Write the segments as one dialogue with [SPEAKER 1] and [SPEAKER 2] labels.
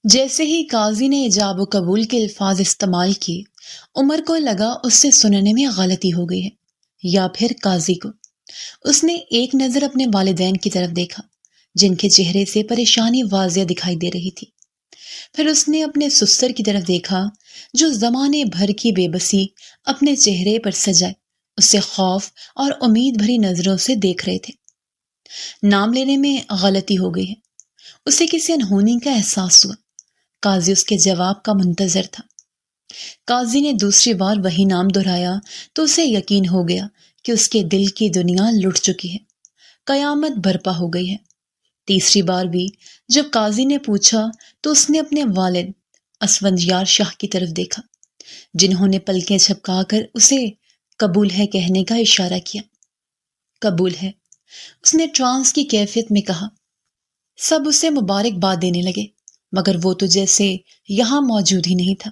[SPEAKER 1] جیسے ہی قاضی نے ایجاب و قبول کے الفاظ استعمال کیے، عمر کو لگا اس سے سننے میں غلطی ہو گئی ہے، یا پھر قاضی کو۔ اس نے ایک نظر اپنے والدین کی طرف دیکھا، جن کے چہرے سے پریشانی واضح دکھائی دے رہی تھی۔ پھر اس نے اپنے سسر کی طرف دیکھا، جو زمانے بھر کی بے بسی اپنے چہرے پر سجائے اسے خوف اور امید بھری نظروں سے دیکھ رہے تھے۔ نام لینے میں غلطی ہو گئی ہے، اسے کسی انہونی کا احساس ہوا۔ قاضی اس کے جواب کا منتظر تھا۔ قاضی نے دوسری بار وہی نام دہرایا تو اسے یقین ہو گیا کہ اس کے دل کی دنیا لٹ چکی ہے، قیامت برپا ہو گئی ہے۔ تیسری بار بھی جب قاضی نے پوچھا تو اس نے اپنے والد اسفندیار شاہ کی طرف دیکھا، جنہوں نے پلکیں جھپکا کر اسے قبول ہے کہنے کا اشارہ کیا۔ قبول ہے، اس نے ٹرانس کی کیفیت میں کہا۔ سب اسے مبارکباد دینے لگے، مگر وہ تو جیسے یہاں موجود ہی نہیں تھا۔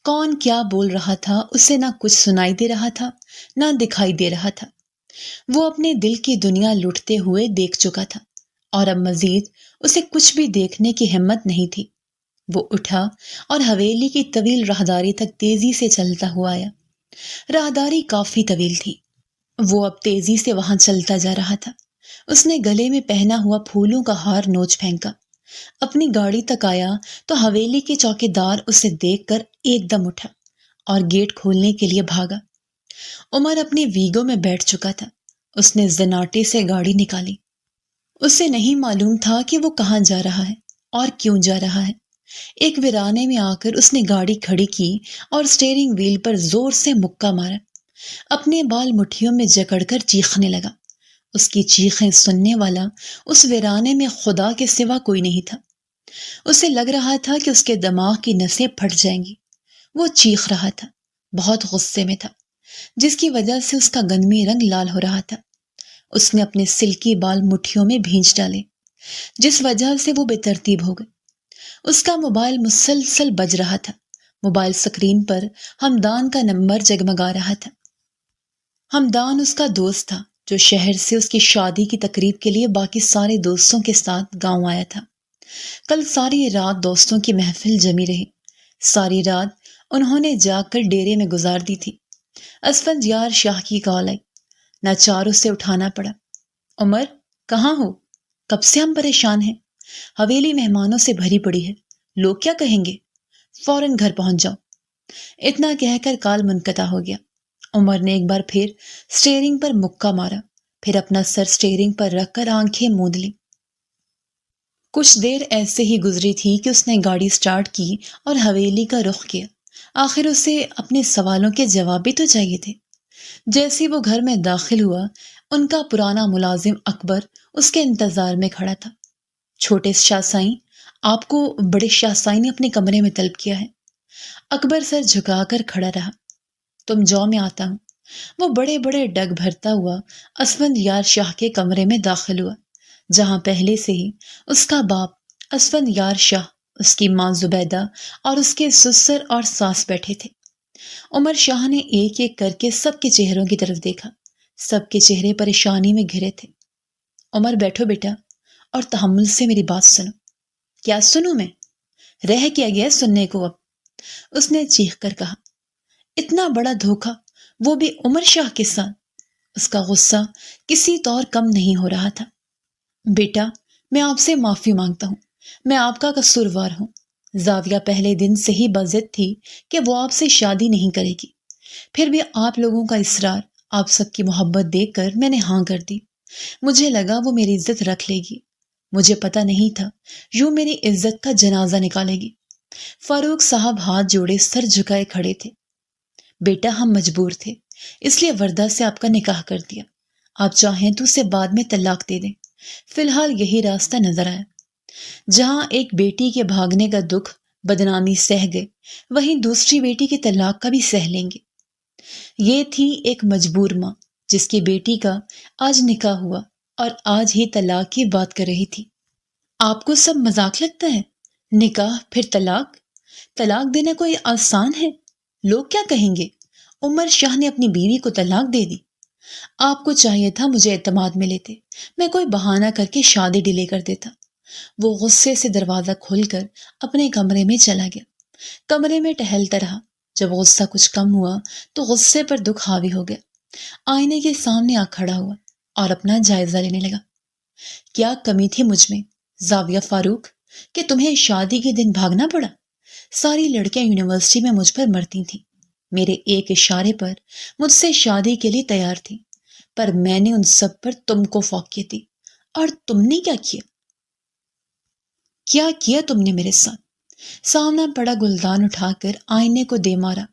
[SPEAKER 1] کون کیا بول رہا تھا اسے نہ کچھ سنائی دے رہا تھا، نہ دکھائی دے رہا تھا۔ وہ اپنے دل کی دنیا لٹتے ہوئے دیکھ چکا تھا، اور اب مزید اسے کچھ بھی دیکھنے کی ہمت نہیں تھی۔ وہ اٹھا اور حویلی کی طویل راہداری تک تیزی سے چلتا ہوا آیا۔ راہداری کافی طویل تھی، وہ اب تیزی سے وہاں چلتا جا رہا تھا۔ اس نے گلے میں پہنا ہوا پھولوں کا ہار نوچ پھینکا۔ اپنی گاڑی تک آیا تو حویلی کے چوکیدار اسے دیکھ کر ایک دم اٹھا اور گیٹ کھولنے کے لیے بھاگا۔ عمر اپنی ویگو میں بیٹھ چکا تھا۔ اس نے زناٹے سے گاڑی نکالی۔ اسے نہیں معلوم تھا کہ وہ کہاں جا رہا ہے اور کیوں جا رہا ہے۔ ایک ویرانے میں آ کر اس نے گاڑی کھڑی کی اور اسٹیئرنگ وہیل پر زور سے مکہ مارا۔ اپنے بال مٹھیوں میں جکڑ کر چیخنے لگا۔ اس کی چیخیں سننے والا اس ویرانے میں خدا کے سوا کوئی نہیں تھا۔ اسے لگ رہا تھا کہ اس کے دماغ کی نسیں پھٹ جائیں گی۔ وہ چیخ رہا تھا، بہت غصے میں تھا، جس کی وجہ سے اس کا گندمی رنگ لال ہو رہا تھا۔ اس نے اپنے سلکی بال مٹھیوں میں بھینچ ڈالے، جس وجہ سے وہ بے ترتیب ہو گئے۔ اس کا موبائل مسلسل بج رہا تھا۔ موبائل سکرین پر ہمدان کا نمبر جگمگا رہا تھا۔ ہمدان اس کا دوست تھا، جو شہر سے اس کی شادی کی تقریب کے لیے باقی سارے دوستوں کے ساتھ گاؤں آیا تھا۔ کل ساری رات دوستوں کی محفل جمی رہی۔ ساری رات انہوں نے جاگ کر ڈیرے میں گزار دی تھی۔ اسفندیار شاہ کی کال آئی، ناچار اسے اٹھانا پڑا۔ عمر، کہاں ہو؟ کب سے ہم پریشان ہیں۔ حویلی مہمانوں سے بھری پڑی ہے، لوگ کیا کہیں گے؟ فوراً گھر پہنچ جاؤ۔ اتنا کہہ کر کال منقطع ہو گیا۔ عمر نے ایک بار پھر اسٹیئرنگ پر مکہ مارا، پھر اپنا سر اسٹیئرنگ پر رکھ کر آنکھیں موند لی۔ کچھ دیر ایسے ہی گزری تھی کہ اس نے گاڑی سٹارٹ کی اور حویلی کا رخ کیا۔ آخر اسے اپنے سوالوں کے جواب بھی تو چاہیے تھے۔ جیسے وہ گھر میں داخل ہوا، ان کا پرانا ملازم اکبر اس کے انتظار میں کھڑا تھا۔ چھوٹے شاہ سائیں، آپ کو بڑے شاہ سائیں نے اپنے کمرے میں طلب کیا ہے۔ اکبر سر جھکا کر کھڑا رہا۔ تم جاؤ، میں آتا ہوں۔ وہ بڑے بڑے ڈگ بھرتا ہوا اسفندیار شاہ کے کمرے میں داخل ہوا، جہاں پہلے سے ہی اس کا باپ اسفندیار شاہ، اس کی ماں زبیدہ اور اس کے سسر اور ساس بیٹھے تھے۔ عمر شاہ نے ایک ایک کر کے سب کے چہروں کی طرف دیکھا۔ سب کے چہرے پریشانی میں گھرے تھے۔ عمر، بیٹھو بیٹا اور تحمل سے میری بات سنو۔ کیا سنوں میں؟ رہ کیا گیا سننے کو اب؟ اس نے چیخ کر کہا۔ اتنا بڑا دھوکہ، وہ بھی عمر شاہ کے ساتھ! اس کا غصہ کسی طور کم نہیں ہو رہا تھا۔ بیٹا، میں آپ سے معافی مانگتا ہوں، میں آپ کا قصوروار ہوں۔ زاویہ پہلے دن سے ہی بضد تھی کہ وہ آپ سے شادی نہیں کرے گی، پھر بھی آپ لوگوں کا اصرار، آپ سب کی محبت دیکھ کر میں نے ہاں کر دی۔ مجھے لگا وہ میری عزت رکھ لے گی، مجھے پتہ نہیں تھا یوں میری عزت کا جنازہ نکالے گی۔ فاروق صاحب ہاتھ جوڑے سر جھکائے کھڑے تھے۔ بیٹا، ہم مجبور تھے، اس لیے وردہ سے آپ کا نکاح کر دیا۔ آپ چاہیں تو اسے بعد میں طلاق دے دیں، فی الحال یہی راستہ نظر آیا۔ جہاں ایک بیٹی کے بھاگنے کا دکھ بدنامی سہ گئے، وہیں دوسری بیٹی کے طلاق کا بھی سہ لیں گے۔ یہ تھی ایک مجبور ماں، جس کی بیٹی کا آج نکاح ہوا اور آج ہی طلاق کی بات کر رہی تھی۔ آپ کو سب مذاق لگتا ہے؟ نکاح پھر طلاق؟ طلاق دینا کوئی آسان ہے؟ لوگ کیا کہیں گے؟ عمر شاہ نے اپنی بیوی کو طلاق دے دی۔ آپ کو چاہیے تھا مجھے اعتماد میں لیتے، میں کوئی بہانہ کر کے شادی ڈیلے کر دیتا۔ وہ غصے سے دروازہ کھول کر اپنے کمرے میں چلا گیا۔ کمرے میں ٹہلتا رہا۔ جب غصہ کچھ کم ہوا تو غصے پر دکھ حاوی ہو گیا۔ آئینے کے سامنے آ کھڑا ہوا اور اپنا جائزہ لینے لگا۔ کیا کمی تھی مجھ میں زاویہ فاروق کہ تمہیں شادی کے دن بھاگنا پڑا؟ ساری لڑکیاں یونیورسٹی میں مجھ پر مرتی تھیں، میرے ایک اشارے پر مجھ سے شادی کے لیے تیار تھیں، پر میں نے ان سب پر تم کو فوقیت دی، اور تم نے کیا کیا؟ کیا کیا تم نے میرے ساتھ؟ سامنا پڑا گلدان اٹھا کر آئینے کو دے مارا۔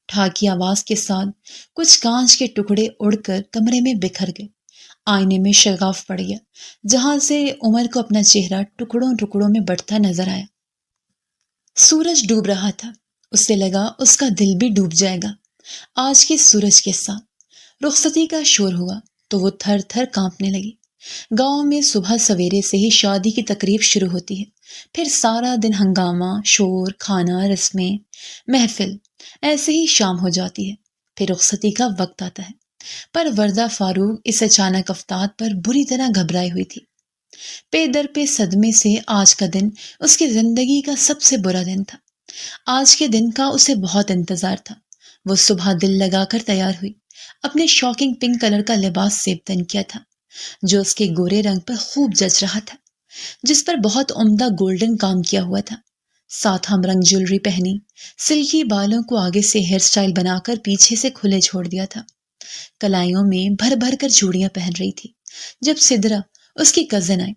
[SPEAKER 1] ٹھاکی آواز کے ساتھ کچھ کانچ کے ٹکڑے اڑ کر کمرے میں بکھر گئے۔ آئینے میں شگاف پڑ گیا، جہاں سے عمر کو اپنا چہرہ ٹکڑوں ٹکڑوں میں بٹتا نظر آیا۔ سورج ڈوب رہا تھا، اسے لگا اس کا دل بھی ڈوب جائے گا آج کے سورج کے ساتھ۔ رخصتی کا شور ہوا تو وہ تھر تھر کانپنے لگی۔ گاؤں میں صبح سویرے سے ہی شادی کی تقریب شروع ہوتی ہے، پھر سارا دن ہنگامہ، شور، کھانا، رسمیں، محفل، ایسے ہی شام ہو جاتی ہے، پھر رخصتی کا وقت آتا ہے۔ پر وردہ فاروق اس اچانک افتاد پر بری طرح گھبرائی ہوئی تھی۔ پے در پہ صدمے سے آج کا دن اس کی زندگی کا سب سے برا دن تھا۔ آج کے دن کا اسے بہت انتظار تھا۔ وہ صبح دل لگا کر تیار ہوئی، اپنے شاکنگ پنک کلر کا لباس سیبتن کیا تھا، جو اس کے گورے رنگ پر خوب جچ رہا تھا، جس پر بہت عمدہ گولڈن کام کیا ہوا تھا۔ ساتھ ہم رنگ جولری پہنی، سلکی بالوں کو آگے سے ہیئر سٹائل بنا کر پیچھے سے کھلے چھوڑ دیا تھا۔ کلائیوں میں بھر بھر کر چوڑیاں پہن رہی تھی۔ جب سدرا، اس کی کزن، آئی،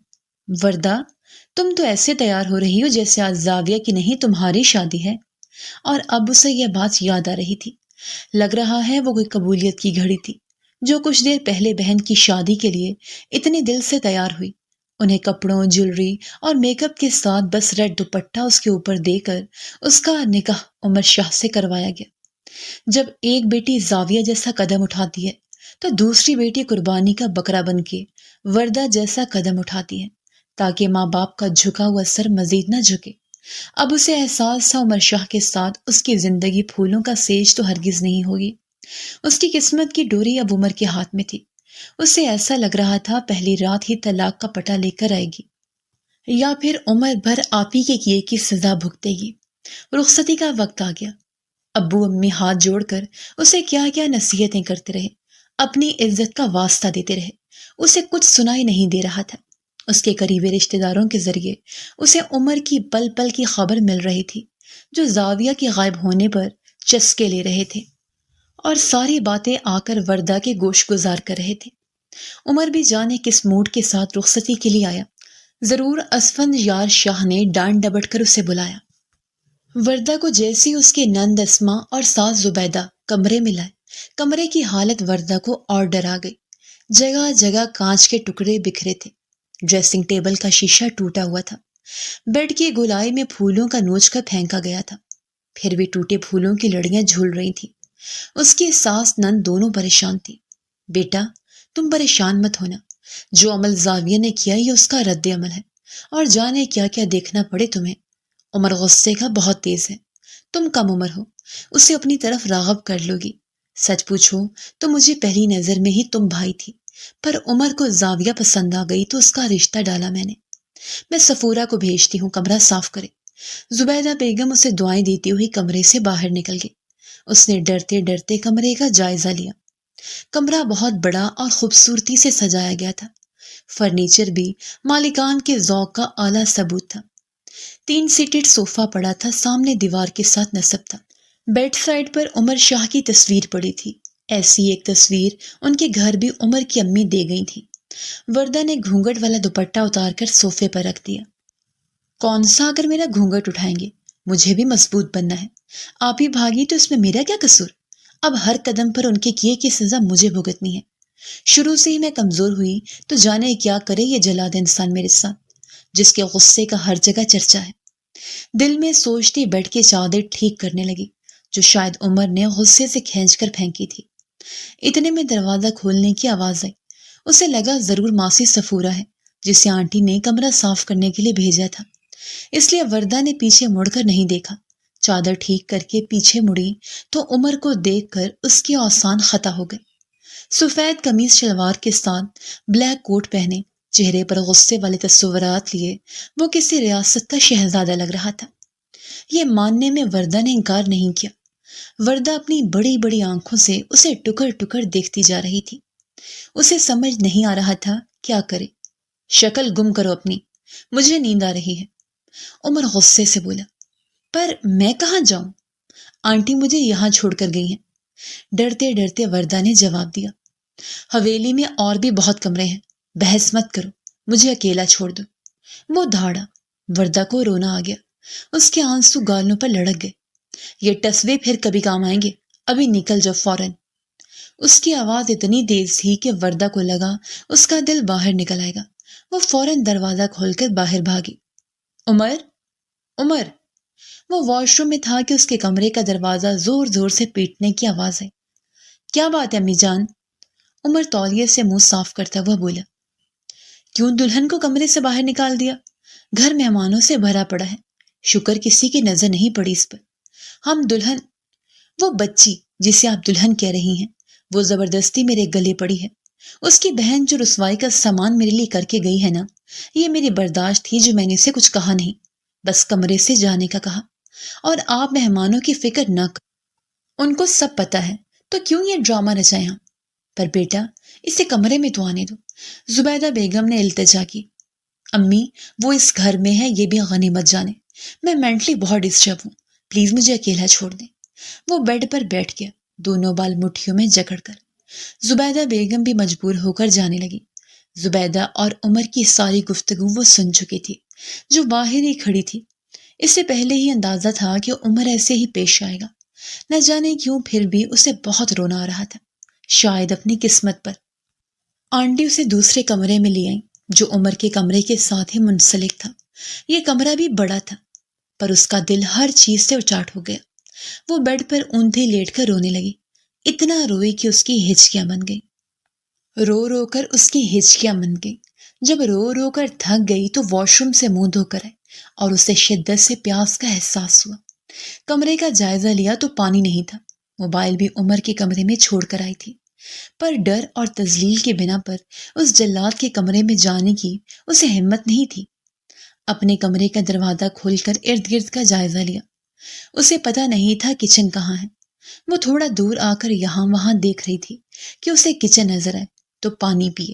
[SPEAKER 1] وردہ تم تو ایسے تیار ہو رہی ہو جیسے آج زاویہ کی نہیں تمہاری شادی ہے۔ اور اب اسے یہ بات یاد آ رہی تھی۔ لگ رہا ہے وہ کوئی قبولیت کی گھڑی تھی، جو کچھ دیر پہلے بہن کی شادی کے لیے اتنے دل سے تیار ہوئی۔ انہیں کپڑوں، جولری اور میک اپ کے ساتھ بس ریڈ دوپٹہ اس کے اوپر دے کر اس کا نکاح عمر شاہ سے کروایا گیا۔ جب ایک بیٹی زاویہ جیسا قدم اٹھاتی ہے تو دوسری بیٹی قربانی کا بکرا بن کے وردہ جیسا قدم اٹھاتی ہے، تاکہ ماں باپ کا جھکا ہوا سر مزید نہ جھکے۔ اب اسے احساس تھا عمر شاہ کے ساتھ اس کی زندگی پھولوں کا سیج تو ہرگز نہیں ہوگی۔ اس کی قسمت کی ڈوری اب عمر کے ہاتھ میں تھی۔ اسے ایسا لگ رہا تھا پہلی رات ہی طلاق کا پٹا لے کر آئے گی، یا پھر عمر بھر آپ ہی کے کیے کی سزا بھگتے گی۔ رخصتی کا وقت آ گیا۔ ابو امی ہاتھ جوڑ کر اسے کیا کیا نصیحتیں کرتے رہے، اپنی عزت کا واسطہ دیتے رہے۔ اسے کچھ سنائی نہیں دے رہا تھا۔ اس کے قریبی رشتہ داروں کے ذریعے اسے عمر کی پل پل کی خبر مل رہی تھی، جو زاویہ کے غائب ہونے پر چسکے لے رہے تھے، اور ساری باتیں آ کر وردہ کے گوش گزار کر رہے تھے۔ عمر بھی جانے کس موڈ کے ساتھ رخصتی کے لیے آیا۔ ضرور اسفند یار شاہ نے ڈانٹ ڈبٹ کر اسے بلایا۔ وردہ کو جیسی اس کی نند اسما اور ساس زبیدہ کمرے میں لائے، کمرے کی حالت وردہ کو اور ڈرا گئی۔ جگہ جگہ کانچ کے ٹکڑے بکھرے تھے، ڈریسنگ ٹیبل کا شیشہ ٹوٹا ہوا تھا، بیڈ کی گولائی میں پھولوں کا نوچ کر پھینکا گیا تھا، پھر بھی ٹوٹے پھولوں کی لڑیاں جھول رہی تھیں۔ اس کی ساس نند دونوں پریشان تھی۔ بیٹا تم پریشان مت ہونا، جو عمل زاویہ نے کیا یہ اس کا رد عمل ہے، اور جانے کیا کیا دیکھنا پڑے تمہیں۔ عمر غصے کا بہت تیز ہے، تم کم عمر ہو، اسے اپنی طرف راغب کر لو گی۔ سچ پوچھو تو مجھے پہلی نظر میں ہی تم بھائی تھی، پر عمر کو زاویہ پسند آ گئی تو اس کا رشتہ ڈالا میں نے۔ میں صفورہ کو بھیجتی ہوں کمرہ صاف کرے۔ زبیدہ بیگم اسے دعائیں دیتی ہوئی کمرے سے باہر نکل گئی۔ اس نے ڈرتے ڈرتے کمرے کا جائزہ لیا۔ کمرہ بہت بڑا اور خوبصورتی سے سجایا گیا تھا۔ فرنیچر بھی مالکان کے ذوق کا اعلیٰ ثبوت تھا۔ 3 سیٹڈ صوفہ پڑا تھا، سامنے دیوار کے ساتھ نصب تھا۔ بیڈ سائڈ پر عمر شاہ کی تصویر پڑی تھی۔ ایسی ایک تصویر ان کے گھر بھی عمر کی امی دے گئی تھی۔ وردہ نے گھونگھٹ والا دوپٹہ اتار کر صوفے پر رکھ دیا۔ کون سا اگر میرا گھونگھٹ اٹھائیں گے؟ مجھے بھی مضبوط بننا ہے۔ آپ ہی بھاگی تو اس میں میرا کیا قصور؟ اب ہر قدم پر ان کے کیے کی سزا مجھے بھگتنی ہے۔ شروع سے ہی میں کمزور ہوئی تو جانے کیا کرے یہ جلاد انسان میرے ساتھ، جس کے غصے کا ہر جگہ چرچا ہے۔ دل میں سوچتی بیڈ کی چادر ٹھیک کرنے لگی، جو شاید عمر نے غصے سے کھینچ کر پھینکی تھی۔ اتنے میں دروازہ کھولنے کی آواز آئی۔ اسے لگا ضرور ماسی صفورہ ہے، جسے آنٹی نے کمرہ صاف کرنے کے لیے بھیجا تھا، اس لیے وردہ نے پیچھے مڑ کر نہیں دیکھا۔ چادر ٹھیک کر کے پیچھے مڑی تو عمر کو دیکھ کر اس کے اوسان خطا ہو گئے۔ سفید قمیض شلوار کے ساتھ بلیک کوٹ پہنے، چہرے پر غصے والے تصورات لیے وہ کسی ریاست کا شہزادہ لگ رہا تھا۔ یہ ماننے میں وردہ نے انکار نہیں کیا۔ وردہ اپنی بڑی بڑی آنکھوں سے اسے ٹکر ٹکر دیکھتی جا رہی تھی۔ اسے سمجھ نہیں آ رہا تھا کیا کرے۔ شکل گم کرو اپنی، مجھے نیند آ رہی ہے، عمر غصے سے بولا۔ پر میں کہاں جاؤں؟ آنٹی مجھے یہاں چھوڑ کر گئی ہیں، ڈرتے ڈرتے وردہ نے جواب دیا۔ حویلی میں اور بھی بہت کمرے ہیں، بحث مت کرو، مجھے اکیلا چھوڑ دو۔ وہ دھاڑا۔ وردہ کو رونا آ گیا، اس کے آنسو گالوں پر لڑک گئے۔ یہ ٹسوے پھر کبھی کام آئیں گے، ابھی نکل جاؤ فوراً۔ اس کی آواز اتنی تیز تھی کہ وردہ کو لگا اس کا دل باہر نکل آئے گا۔ وہ فوراً دروازہ کھول کر باہر بھاگی۔ عمر، عمر! وہ واش روم میں تھا کہ اس کے کمرے کا دروازہ زور زور سے پیٹنے کی آواز آئی۔ کیا بات ہے امی جان؟ عمر تولیے سے منہ صاف کرتا ہوا بولا۔ کیوں دلہن کو کمرے سے باہر نکال دیا؟ گھر مہمانوں سے بھرا پڑا ہے، شکر کسی کی نظر نہیں پڑی اس پر۔ ہم دلہن، وہ بچی جسے آپ دلہن کہہ رہی ہیں، وہ زبردستی میرے گلے پڑی ہے۔ اس کی بہن جو رسوائی کا سامان میرے لیے کر کے گئی ہے نا، یہ میری برداشت تھی جو میں نے اسے کچھ کہا نہیں، بس کمرے سے جانے کا کہا۔ اور آپ مہمانوں کی فکر نہ کرو، ان کو سب پتا ہے، تو کیوں یہ ڈرامہ رچائے ہم؟ پر بیٹا اسے کمرے میں تو آنے دو۔ زبیدہ بیگم نے التجا کی۔ امی وہ اس گھر میں ہے، یہ بھی غنیمت جانے، میں مینٹلی بہت ڈسٹرب ہوں، پلیز مجھے اکیلا چھوڑ دیں۔ وہ بیڈ پر بیٹھ گیا، دونوں بال مٹھیوں میں جکڑ کر۔ زبیدہ بیگم بھی مجبور ہو کر جانے لگی۔ زبیدہ اور عمر کی ساری گفتگو وہ سن چکی تھی، جو باہر ہی کھڑی تھی۔ اس سے پہلے ہی اندازہ تھا کہ عمر ایسے ہی پیش آئے گا، نہ جانے کیوں پھر بھی اسے بہت رونا آ رہا تھا، شاید اپنی قسمت پر۔ آنٹی اسے دوسرے کمرے میں لے آئیں، جو عمر کے کمرے کے ساتھ ہی منسلک تھا۔ یہ کمرہ بھی بڑا تھا، پر اس کا دل ہر چیز سے اچاٹ ہو گیا۔ وہ بیڈ پر اوندھی لیٹ کر رونے لگی، اتنا روئی کہ اس کی ہچکیاں بن گئی۔ رو رو کر اس کی ہچکیاں بن گئی۔ جب رو رو کر تھک گئی تو واش روم سے منہ دھو کر آئی اور اسے شدت سے پیاس کا احساس ہوا۔ کمرے کا جائزہ لیا تو پانی نہیں تھا۔ موبائل بھی عمر کے کمرے میں چھوڑ کر آئی تھی، پر ڈر اور تذلیل کے بنا پر اس جلاد کے کمرے میں جانے کی اسے ہمت نہیں تھی۔ اپنے کمرے کا دروازہ کھول کر ارد گرد کا جائزہ لیا۔ اسے پتا نہیں تھا کچن کہاں ہے۔ وہ تھوڑا دور آ کر یہاں وہاں دیکھ رہی تھی کہ اسے کچن نظر آئے تو پانی پیے۔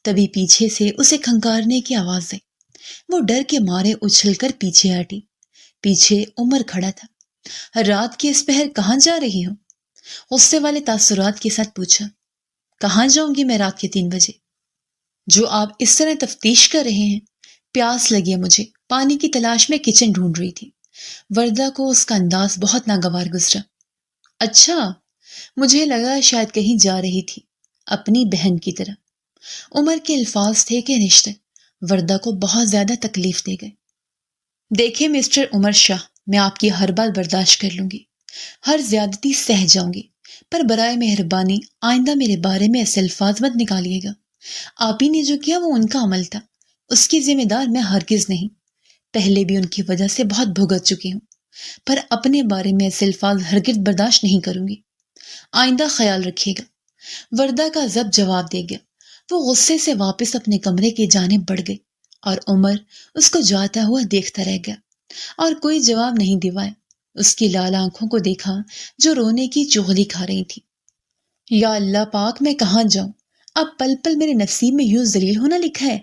[SPEAKER 1] تبھی پیچھے سے اسے کھنکارنے کی آواز آئی۔ وہ ڈر کے مارے اچھل کر پیچھے ہٹی۔ پیچھے عمر کھڑا تھا۔ رات کی اس پہر کہاں جا رہی ہو؟ غصے والے تاثرات کے ساتھ پوچھا۔ کہاں جاؤں گی میں رات کے 3 بجے؟ جو آپ اس طرح تفتیش کر رہے ہیں؟ پیاس لگی ہے مجھے، پانی کی تلاش میں کچن ڈھونڈ رہی تھی۔ وردہ کو اس کا انداز بہت ناگوار گزرا۔ اچھا، مجھے لگا شاید کہیں جا رہی تھی، اپنی بہن کی طرح۔ عمر کے الفاظ تھے کہ رشتے وردہ کو بہت زیادہ تکلیف دے گئے۔ دیکھیں مسٹر عمر شاہ، میں آپ کی ہر بات برداشت کر لوں گی، ہر زیادتی سہ جاؤں گی، پر برائے مہربانی آئندہ میرے بارے میں ایسے الفاظ مت نکالیے گا۔ آپ ہی نے جو کیا وہ ان کا عمل تھا، اس کی ذمہ دار میں ہرگز نہیں۔ پہلے بھی ان کی وجہ سے بہت بھگت چکی ہوں، پر اپنے بارے میں ایسے الفاظ ہرگز برداشت نہیں کروں گی، آئندہ خیال رکھیے گا۔ وردہ کا ضبط جواب دے گیا۔ وہ غصے سے واپس اپنے کمرے کی جانب بڑھ گئی اور عمر اس کو جاتا ہوا دیکھتا رہ گیا اور کوئی جواب نہیں دلوایا۔ اس کی لال آنکھوں کو دیکھا جو رونے کی چغلی کھا رہی تھی۔ یا اللہ پاک، میں کہاں جاؤں؟ اب پل پل میرے نصیب میں یوں ذلیل ہونا لکھا ہے۔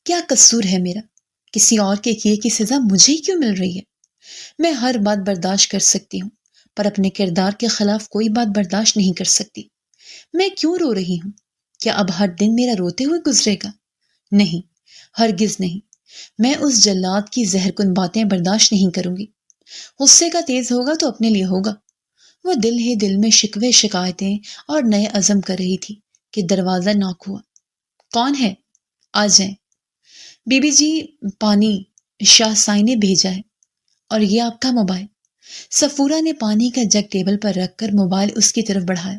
[SPEAKER 1] کیا قصور ہے میرا؟ کسی اور کے کیے کی سزا مجھے ہی کیوں مل رہی ہے؟ میں ہر بات برداشت کر سکتی ہوں، پر اپنے کردار کے خلاف کوئی بات برداشت نہیں کر سکتی۔ میں کیوں رو رہی ہوں؟ کیا اب ہر دن میرا روتے ہوئے گزرے گا؟ نہیں، ہرگز نہیں۔ میں اس جلاد کی زہر کن باتیں برداشت نہیں کروں گی۔ غصے کا تیز ہوگا تو اپنے لیے ہوگا۔ وہ دل ہی دل میں شکوے شکایتیں اور نئے عزم کر رہی تھی کہ دروازہ ناک ہوا۔ کون ہے؟ آ جائیں۔ بی بی جی، پانی شاہ سائی نے بھیجا ہے، اور یہ آپ کا موبائل۔ سفورہ نے پانی کا جگ ٹیبل پر رکھ کر موبائل اس کی طرف بڑھایا۔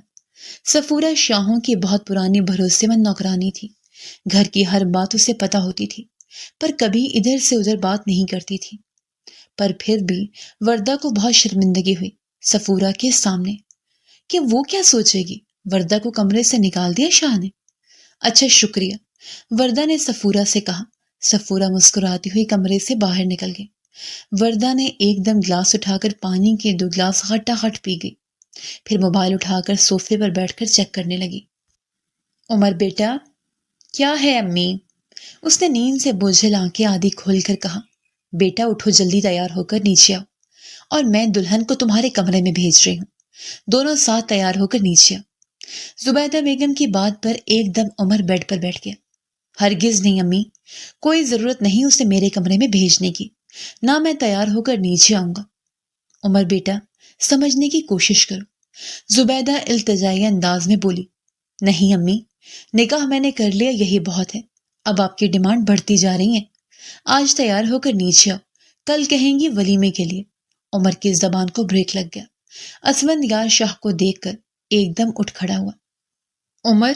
[SPEAKER 1] سفورہ شاہوں کی بہت پرانی بھروسے مند نوکرانی تھی۔ گھر کی ہر بات اسے پتہ ہوتی تھی، پر کبھی ادھر سے ادھر بات نہیں کرتی تھی۔ پر پھر بھی وردہ کو بہت شرمندگی ہوئی سفورہ کے سامنے کہ وہ کیا سوچے گی، وردہ کو کمرے سے نکال دیا شاہ نے۔ اچھا شکریہ، وردہ نے سفورہ سے کہا۔ سفورہ مسکراتی ہوئی کمرے سے باہر نکل گئی۔ وردہ نے ایک دم گلاس اٹھا کر پانی کے 2 گلاس غٹا-غٹ پی گئی، پھر موبائل اٹھا کر صوفے پر بیٹھ کر چیک کرنے لگی۔ عمر بیٹا، کیا ہے امی؟ اس نے نیند سے بوجھل آنکھیں آدھی کھول کر کہا۔ بیٹا اٹھو، جلدی تیار ہو کر نیچے آؤ، اور میں دلہن کو تمہارے کمرے میں بھیج رہی ہوں۔ دونوں ساتھ تیار ہو کر نیچے آؤ۔ زبیدہ بیگم کی بات پر ایک دم عمر بیڈ پر بیٹھ گیا۔ ہرگز نہیں امی، کوئی ضرورت نہیں اسے میرے کمرے میں بھیجنے کی، نہ میں تیار ہو کر نیچے آؤں گا۔ عمر بیٹا، سمجھنے کی کوشش کرو، زبیدہ التجائی انداز میں بولی۔ نہیں امی، نکاح میں نے کر لیا، یہی بہت ہے۔ اب آپ کی ڈیمانڈ بڑھتی جا رہی ہیں۔ آج تیار ہو کر نیچے آؤ، کل کہیں گی ولیمے کے لیے۔ عمر کی زبان کو بریک لگ گیا۔ اسفندیار شاہ کو دیکھ کر ایک دم اٹھ کھڑا ہوا۔ عمر،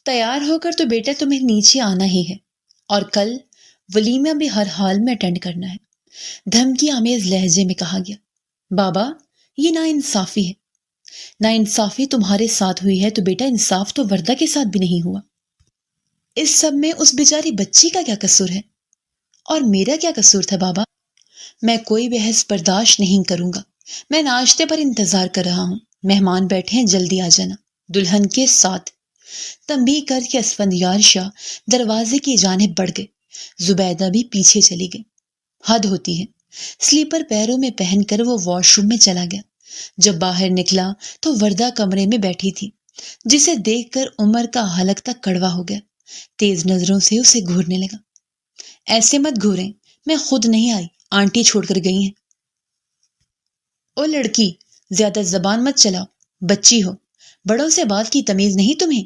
[SPEAKER 1] تیار ہو کر تو بیٹا تمہیں نیچے آنا ہی ہے، اور کل ولیمہ بھی ہر حال میں اٹینڈ کرنا ہے، دھمکی آمیز لہجے میں کہا گیا۔ بابا، یہ ناانصافی ہے۔ ناانصافی تمہارے ساتھ ہوئی ہے تو بیٹا انصاف تو وردہ کے ساتھ بھی نہیں ہوا۔ اس سب میں اس بیچاری بچی کا کیا قصور ہے؟ اور میرا کیا قصور تھا بابا؟ میں کوئی بحث برداشت نہیں کروں گا۔ میں ناشتے پر انتظار کر رہا ہوں، مہمان بیٹھے ہیں، جلدی آ جانا، دلہن کے ساتھ۔ تنبیہ کر کے اسفندیار شاہ دروازے کی جانب بڑھ گئے۔ زبیدہ بھی پیچھے چلی گئی۔ حد ہوتی ہے۔ سلیپر پیروں میں پہن کر وہ واش روم میں چلا گیا۔ جب باہر نکلا تو وردہ کمرے میں بیٹھی تھی، جسے دیکھ کر عمر کا حلق تک کڑوا ہو گیا۔ تیز نظروں سے اسے گھورنے لگا۔ ایسے مت گھوریں، میں خود نہیں آئی، آنٹی چھوڑ کر گئی ہیں۔ او لڑکی، زیادہ زبان مت چلاؤ، بچی ہو، بڑوں سے بات کی تمیز نہیں تمہیں؟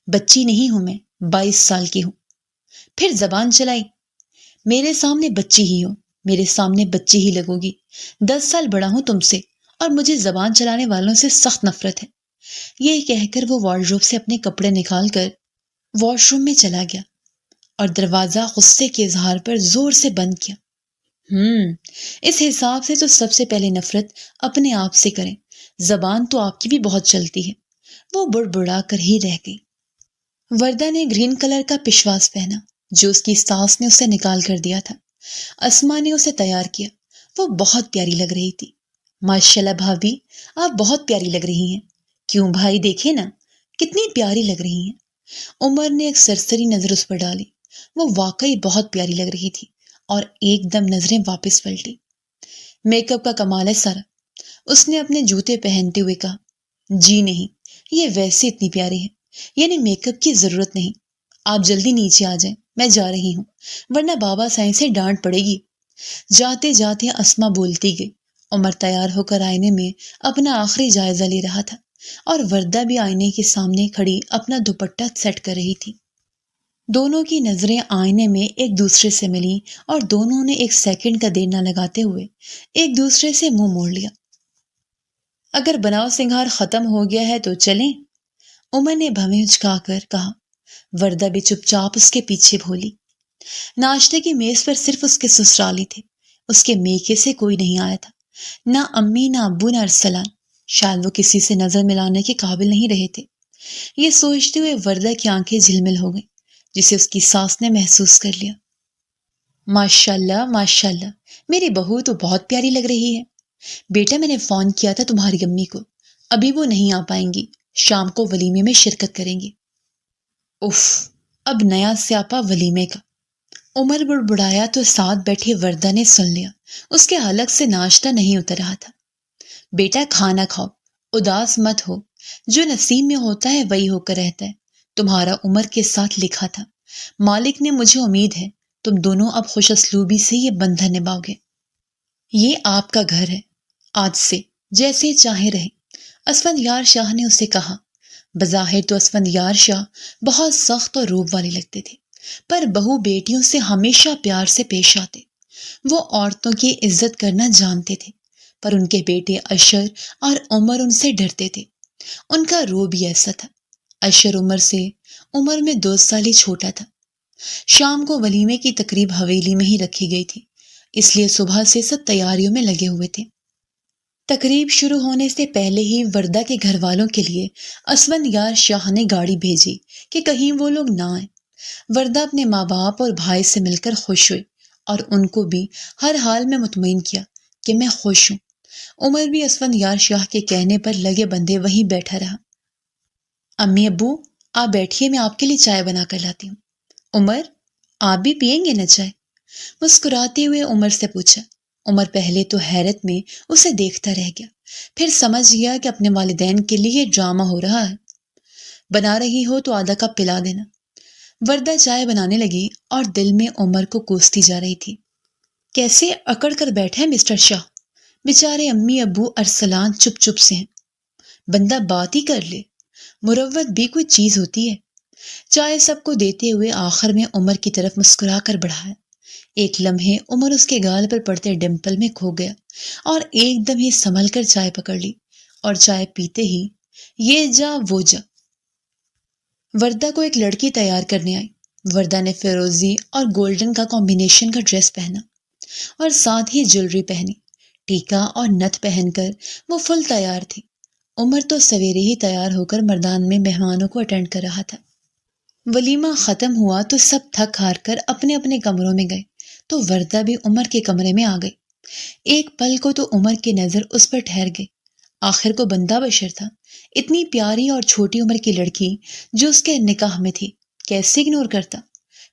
[SPEAKER 1] بچی نہیں ہوں میں، 22 سال کی ہوں۔ پھر زبان چلائی؟ میرے سامنے بچی ہی ہو، میرے سامنے بچی ہی لگو گی۔ 10 سال بڑا ہوں تم سے، اور مجھے زبان چلانے والوں سے سخت نفرت ہے۔ یہ کہہ کر وہ وارڈروب سے اپنے کپڑے نکال کر واش روم میں چلا گیا اور دروازہ غصے کے اظہار پر زور سے بند کیا۔ اس حساب سے تو سب سے پہلے نفرت اپنے آپ سے کریں، زبان تو آپ کی بھی بہت چلتی ہے۔ وہ بڑبڑا کر ہی رہ گئی۔ وردہ نے گرین کلر کا پشواس پہنا جو اس کی ساس نے اسے نکال کر دیا تھا۔ اسما نے اسے تیار کیا، وہ بہت پیاری لگ رہی تھی۔ ماشاءاللہ بھابھی، آپ بہت پیاری لگ رہی ہیں۔ کیوں بھائی، دیکھے نا کتنی پیاری لگ رہی ہیں۔ عمر نے ایک سرسری نظر اس پر ڈالی۔ وہ واقعی بہت پیاری لگ رہی تھی، اور ایک دم نظریں واپس پلٹی۔ میک اپ کا کمال ہے سارا، اس نے اپنے جوتے پہنتے ہوئے کہا۔ جی نہیں، یہ ویسے اتنی پیاری ہے، یعنی میک اپ کی ضرورت نہیں۔ آپ جلدی نیچے آ جائیں، میں جا رہی ہوں، ورنہ بابا سائیں سے ڈانٹ پڑے گی۔ جاتے جاتے اسما بولتی گئی۔ عمر تیار ہو کر آئینے میں اپنا آخری جائزہ لے رہا تھا، اور وردہ بھی آئینے کے سامنے کھڑی اپنا دوپٹہ سیٹ کر رہی تھی۔ دونوں کی نظریں آئینے میں ایک دوسرے سے ملیں، اور دونوں نے ایک سیکنڈ کا دیر نہ لگاتے ہوئے ایک دوسرے سے منہ موڑ لیا۔ اگر بناؤ سنگھار ختم ہو گیا ہے تو چلیں، عمر نے بھویں اچکا کر کہا۔ وردہ بھی چپ چاپ اس کے پیچھے بھولی۔ ناشتے کی میز پر صرف اس کے سسرالی تھے، اس کے میکے سے کوئی نہیں آیا تھا، نہ امی، نہ ابو، نہ ارسلان۔ شاید وہ کسی سے نظر ملانے کے قابل نہیں رہے تھے۔ یہ سوچتے ہوئے وردہ کی آنکھیں جھلمل ہو گئیں، جسے اس کی ساس نے محسوس کر لیا۔ ماشاءاللہ ماشاءاللہ، میری بہو تو بہت پیاری لگ رہی ہے۔ بیٹا، میں نے فون کیا تھا تمہاری امی کو، ابھی وہ نہیں آ پائیں گی، شام کو ولیمے میں شرکت کریں گی۔ اف، اب نیا سیاپا ولیمے کا۔ عمر بڑبڑایا تو ساتھ بیٹھے وردہ نے سن لیا۔ اس کے حلق سے ناشتہ نہیں اتر رہا تھا۔ بیٹا کھانا کھاؤ، اداس مت ہو، جو نصیب میں ہوتا ہے وہی ہو کر رہتا ہے۔ تمہارا عمر کے ساتھ لکھا تھا۔ مالک نے، مجھے امید ہے تم دونوں اب خوش اسلوبی سے یہ بندھن نبھاؤ گے۔ یہ آپ کا گھر ہے، آج سے جیسے چاہے رہے، اسفندیار شاہ نے اسے کہا۔ بظاہر تو اسفندیار شاہ بہت سخت اور روب والے لگتے تھے، پر بہو بیٹیوں سے ہمیشہ پیار سے پیش آتے۔ وہ عورتوں کی عزت کرنا جانتے تھے، پر ان کے بیٹے اشر اور عمر ان سے ڈرتے تھے۔ ان کا روب ہی ایسا تھا۔ اشر عمر میں 2 سال ہی چھوٹا تھا۔ شام کو ولیمے کی تقریب حویلی میں ہی رکھی گئی تھی، اس لیے صبح سے سب تیاریوں میں لگے ہوئے تھے۔ تقریب شروع ہونے سے پہلے ہی وردہ کے گھر والوں کے لیے اسفندیار شاہ نے گاڑی بھیجی کہ کہیں وہ لوگ نہ آئیں۔ وردہ اپنے ماں باپ اور بھائی سے مل کر خوش ہوئی اور ان کو بھی ہر حال میں مطمئن کیا کہ میں خوش ہوں۔ عمر بھی اسفندیار شاہ کے کہنے پر لگے بندھے وہیں بیٹھا رہا۔ امی ابو آپ بیٹھیے، میں آپ کے لیے چائے بنا کر لاتی ہوں۔ عمر آپ بھی پیئیں گے نہ چائے؟ مسکراتے ہوئے عمر سے پوچھا۔ عمر پہلے تو حیرت میں اسے دیکھتا رہ گیا، پھر سمجھ گیا کہ اپنے والدین کے لیے ڈرامہ ہو رہا ہے۔ بنا رہی ہو تو آدھا کپ پلا دینا۔ وردہ چائے بنانے لگی اور دل میں عمر کو کوستی جا رہی تھی۔ کیسے اکڑ کر بیٹھے مسٹر شاہ، بیچارے امی ابو ارسلان چپ چپ سے ہیں، بندہ بات ہی کر لے، مروت بھی کوئی چیز ہوتی ہے۔ چائے سب کو دیتے ہوئے آخر میں عمر کی طرف مسکرا کر بڑھایا۔ ایک لمحے عمر اس کے گال پر پڑتے ڈمپل میں کھو گیا اور ایک دم ہی سنبھل کر چائے پکڑ لی، اور چائے پیتے ہی یہ جا وہ جا۔ وردہ کو ایک لڑکی تیار کرنے آئی۔ وردہ نے فیروزی اور گولڈن کا کمبینیشن کا ڈریس پہنا اور ساتھ ہی جیولری پہنی۔ ٹیکا اور نتھ پہن کر وہ فل تیار تھی۔ عمر تو سویرے ہی تیار ہو کر میدان میں مہمانوں کو اٹینڈ کر رہا تھا۔ ولیمہ ختم ہوا تو سب تھک ہار کر اپنے اپنے کمروں میں گئے تو وردہ بھی عمر کے کمرے میں آ گئی۔ ایک پل کو تو عمر کی نظر اس پر ٹھہر گئی۔ آخر کو بندہ بشر تھا، اتنی پیاری اور چھوٹی عمر کی لڑکی جو اس کے نکاح میں تھی، کیسے اگنور کرتا؟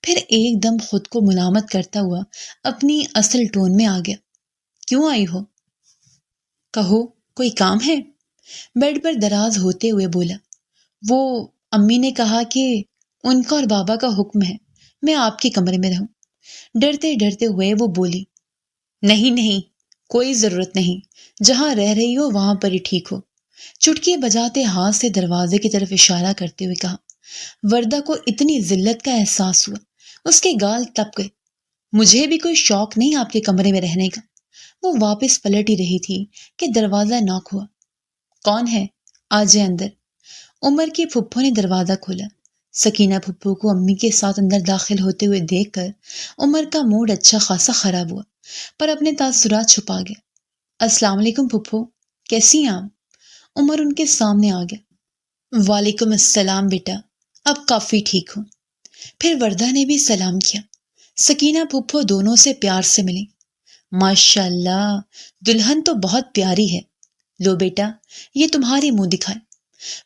[SPEAKER 1] پھر ایک دم خود کو ملامت کرتا ہوا اپنی اصل ٹون میں آ گیا۔ کیوں آئی ہو؟ کہو، کوئی کام ہے؟ بیڈ پر دراز ہوتے ہوئے بولا۔ وہ امی نے کہا کہ ان کا اور بابا کا حکم ہے میں آپ کے کمرے میں رہوں۔ ڈرتے ڈرتے ہوئے وہ بولی، نہیں نہیں، کوئی ضرورت نہیں، جہاں رہ رہی ہو وہاں پر ہی ٹھیک ہو۔ چٹکی بجاتے ہاتھ سے دروازے کی طرف اشارہ کرتے ہوئے کہا۔ وردہ کو اتنی ذلت کا احساس ہوا، اس کے گال تپ گئے۔ مجھے بھی کوئی شوق نہیں آپ کے کمرے میں رہنے کا۔ وہ واپس پلٹ ہی رہی تھی کہ دروازہ ناک ہوا۔ کون ہے؟ آ جائے اندر۔ عمر کی پھپھو نے دروازہ کھولا۔ سکینہ پھپھو کو امی کے ساتھ اندر داخل ہوتے ہوئے دیکھ کر عمر کا موڈ اچھا خاصا خراب ہوا، پر اپنے تاثرات چھپا گیا۔ السلام علیکم پھپھو، کیسی ہیں آپ؟ عمر ان کے سامنے آ گیا۔ وعلیکم السلام بیٹا، اب کافی ٹھیک ہوں۔ پھر وردہ نے بھی سلام کیا۔ سکینہ پھپھو دونوں سے پیار سے ملی۔ ماشاء اللہ، دلہن تو بہت پیاری ہے، لو بیٹا یہ تمہاری منہ دکھائے۔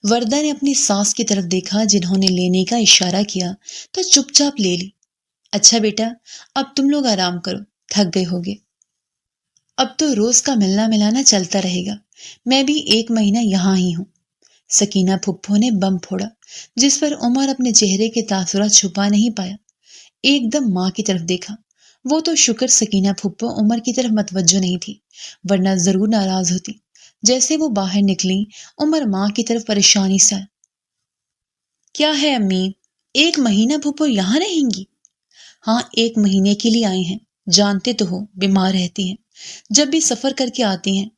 [SPEAKER 1] وردہ نے اپنی ساس کی طرف دیکھا جنہوں نے لینے کا اشارہ کیا تو چپ چاپ لے لی۔ اچھا بیٹا، اب تم لوگ آرام کرو، تھک گئے ہوگے۔ اب تو روز کا ملنا ملانا چلتا رہے گا، میں بھی 1 مہینہ یہاں ہی ہوں۔ سکینہ پھپھو نے بم پھوڑا، جس پر عمر اپنے چہرے کے تاثرات چھپا نہیں پایا۔ ایک دم ماں کی طرف دیکھا۔ وہ تو شکر سکینہ پھپھو عمر کی طرف متوجہ نہیں تھی، ورنہ ضرور ناراض ہوتی۔ جیسے وہ باہر نکلی، عمر ماں کی طرف پریشانی سے آیا۔ کیا ہے امی، 1 مہینہ پھپھو یہاں رہیں گی؟ ہاں، 1 مہینے کے لیے آئی ہیں، جانتے تو ہو بیمار رہتی ہیں، جب بھی سفر کر کے آتی ہیں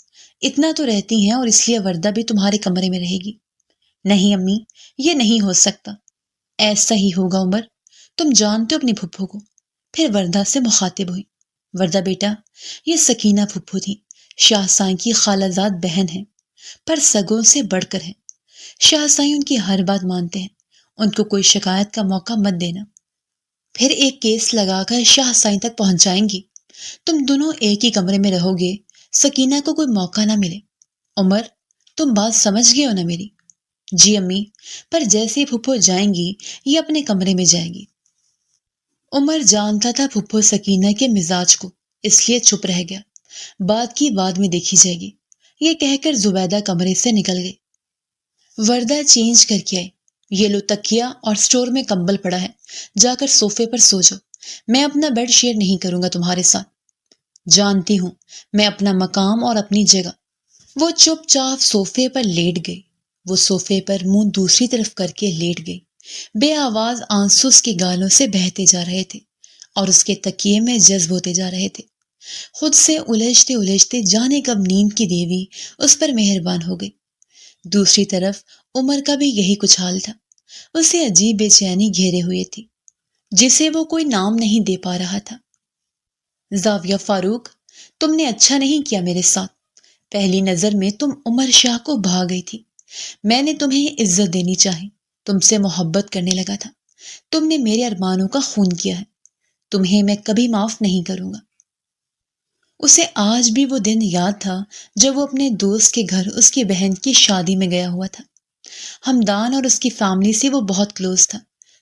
[SPEAKER 1] اتنا تو رہتی ہیں، اور اس لیے وردہ بھی تمہارے کمرے میں رہے گی۔ نہیں امی، یہ نہیں ہو سکتا۔ ایسا ہی ہوگا عمر، تم جانتے ہو اپنی پھپھو کو۔ پھر وردہ سے مخاطب ہوئی۔ وردہ بیٹا، یہ سکینہ پھپھو تھی، شاہ سائیں کی خالہ زاد بہن ہیں، پر سگوں سے بڑھ کر ہیں۔ شاہ سائیں ان کی ہر بات مانتے ہیں، ان کو کوئی شکایت کا موقع مت دینا۔ پھر ایک کیس لگا کر شاہ سائیں تک پہنچائیں گی۔ تم دونوں ایک ہی کمرے میں رہو گے، سکینہ کو کوئی موقع نہ ملے۔ عمر، تم بات سمجھ گئے ہو نا میری؟ جی امی، پر جیسے ہی پھپھو جائیں گی یہ اپنے کمرے میں جائیں گی۔ عمر جانتا تھا پھپھو سکینہ کے مزاج کو، اس لیے چپ رہ گیا۔ بات کی بعد میں دیکھی جائے گی، یہ کہہ کر زبیدہ کمرے سے نکل گئی۔ وردہ چینج کر کے آئی۔ یہ لو تکیا اور سٹور میں کمبل پڑا ہے، جا کر صوفے پر سو جاؤ، میں اپنا بیڈ شیئر نہیں کروں گا تمہارے ساتھ۔ جانتی ہوں، میں اپنا مقام اور اپنی جگہ۔ وہ چپ چاپ صوفے پر لیٹ گئی۔ وہ صوفے پر منہ دوسری طرف کر کے لیٹ گئی۔ بے آواز آنسو اس کے گالوں سے بہتے جا رہے تھے اور اس کے تکیے میں جذب ہوتے جا رہے تھے۔ خود سے الجھتے الجھتے جانے کب نیند کی دیوی اس پر مہربان ہو گئی۔ دوسری طرف عمر کا بھی یہی کچھ حال تھا۔ اسے عجیب بے چینی گھیرے ہوئے تھی، جسے وہ کوئی نام نہیں دے پا رہا تھا۔ زاویہ فاروق، تم نے اچھا نہیں کیا میرے ساتھ۔ پہلی نظر میں تم عمر شاہ کو بھا گئی تھی۔ میں نے تمہیں عزت دینی چاہی، تم سے محبت کرنے لگا تھا، تم نے میرے ارمانوں کا خون کیا ہے، تمہیں میں کبھی معاف نہیں کروں گا۔ اسے آج بھی وہ دن یاد تھا جب وہ اپنے دوست کے گھر اس کی بہن کی شادی میں گیا ہوا تھا۔ ہمدان اور اس کی فیملی سے وہ بہت کلوز تھا،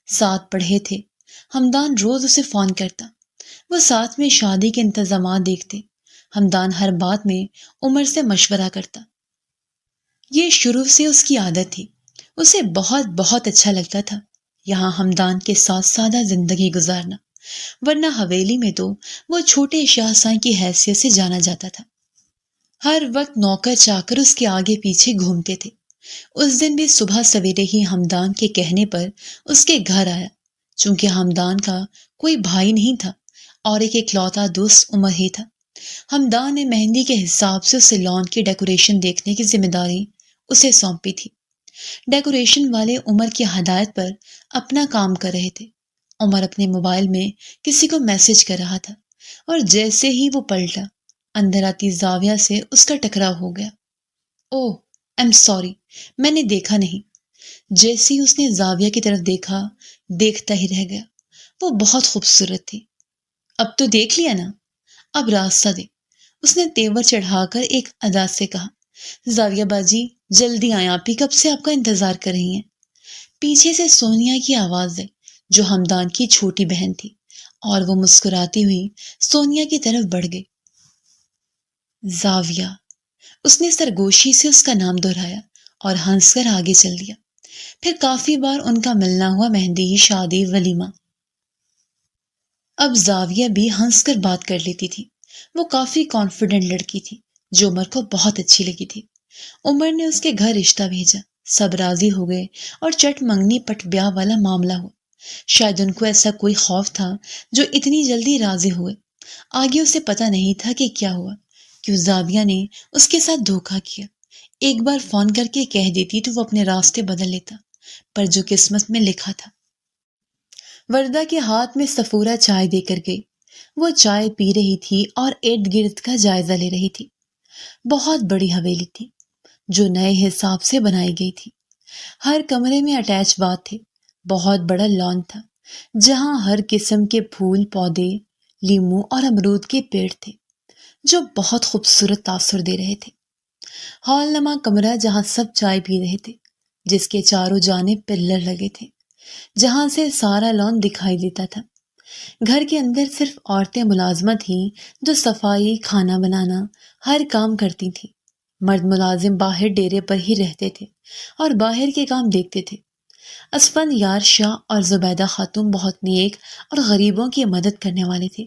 [SPEAKER 1] ساتھ پڑھے تھے۔ ہمدان روز اسے فون کرتا، وہ ساتھ میں شادی کے انتظامات دیکھتے۔ ہمدان ہر بات میں عمر سے مشورہ کرتا۔ یہ شروع سے اس کی عادت تھی، اسے بہت بہت اچھا لگتا تھا یہاں ہمدان کے ساتھ سادہ زندگی گزارنا، ورنہ حویلی میں تو وہ چھوٹے شاہسائیں کی حیثیت سے جانا جاتا تھا۔ ہر وقت نوکر چاکر اس کے آگے پیچھے گھومتے تھے۔ اس دن بھی صبح سویرے ہی ہمدان کے کہنے پر اس کے گھر آیا، چونکہ ہمدان کا کوئی بھائی نہیں تھا اور ایک اکلوتا دوست عمر ہی تھا۔ ہمدان نے مہندی کے حساب سے اسے لان کی ڈیکوریشن دیکھنے کی ذمہ داری اسے سونپی تھی۔ ڈیکوریشن والے عمر کی ہدایت پر اپنا کام کر رہے تھے۔ عمر اپنے موبائل میں کسی کو میسج کر رہا تھا اور جیسے ہی وہ پلٹا، اندر آتی زاویہ سے اس کا ٹکراؤ ہو گیا۔ اوہ ایم سوری، میں نے دیکھا نہیں۔ جیسے ہی اس نے زاویہ کی طرف دیکھا، دیکھتا ہی رہ گیا۔ وہ بہت خوبصورت تھی۔ اب تو دیکھ لیا نا، اب راستہ دے، اس نے تیور چڑھا کر ایک ادا سے کہا۔ زاویہ باجی جلدی آئیں، آپ ہی کب سے آپ کا انتظار کر رہی ہیں۔ پیچھے سے سونیا کی آواز ہے، جو ہمدان کی چھوٹی بہن تھی، اور وہ مسکراتی ہوئی سونیا کی طرف بڑھ گئی۔ زاویہ، اس نے سرگوشی سے اس کا نام دہرایا اور ہنس کر آگے چل دیا۔ پھر کافی بار ان کا ملنا ہوا، مہندی، شادی، ولیمہ۔ اب زاویہ بھی ہنس کر بات کر لیتی تھی۔ وہ کافی کانفیڈنٹ لڑکی تھی جو عمر کو بہت اچھی لگی تھی۔ عمر نے اس کے گھر رشتہ بھیجا، سب راضی ہو گئے اور چٹ منگنی پٹ بیاہ والا معاملہ ہوا۔ شاید ان کو ایسا کوئی خوف تھا جو اتنی جلدی راضی ہوئے۔ آگے اسے پتہ نہیں تھا کہ کیا ہوا، کیوں زاویہ نے اس کے ساتھ دھوکہ کیا۔ ایک بار فون کر کے کہہ دیتی تو وہ اپنے راستے بدل لیتا، پر جو قسمت میں لکھا تھا۔ وردہ کے ہاتھ میں سفورہ چائے دے کر گئی۔ وہ چائے پی رہی تھی اور ارد گرد کا جائزہ لے رہی تھی۔ بہت بڑی حویلی تھی جو نئے حساب سے بنائی گئی تھی۔ ہر کمرے میں اٹیچ باتھ تھے۔ بہت بڑا لان تھا جہاں ہر قسم کے پھول، پودے، لیموں اور امرود کے پیڑ تھے جو بہت خوبصورت تاثر دے رہے تھے۔ ہال نما کمرہ جہاں سب چائے پی رہے تھے، جس کے چاروں جانب پلر لگے تھے جہاں سے سارا لان دکھائی دیتا تھا۔ گھر کے اندر صرف عورتیں ملازمت ہی جو صفائی، کھانا بنانا، ہر کام کرتی تھیں۔ مرد ملازم باہر ڈیرے پر ہی رہتے تھے اور باہر کے کام دیکھتے تھے۔ اسفند یار شاہ اور زبیدہ خاتون بہت نیک اور غریبوں کی مدد کرنے والے تھے،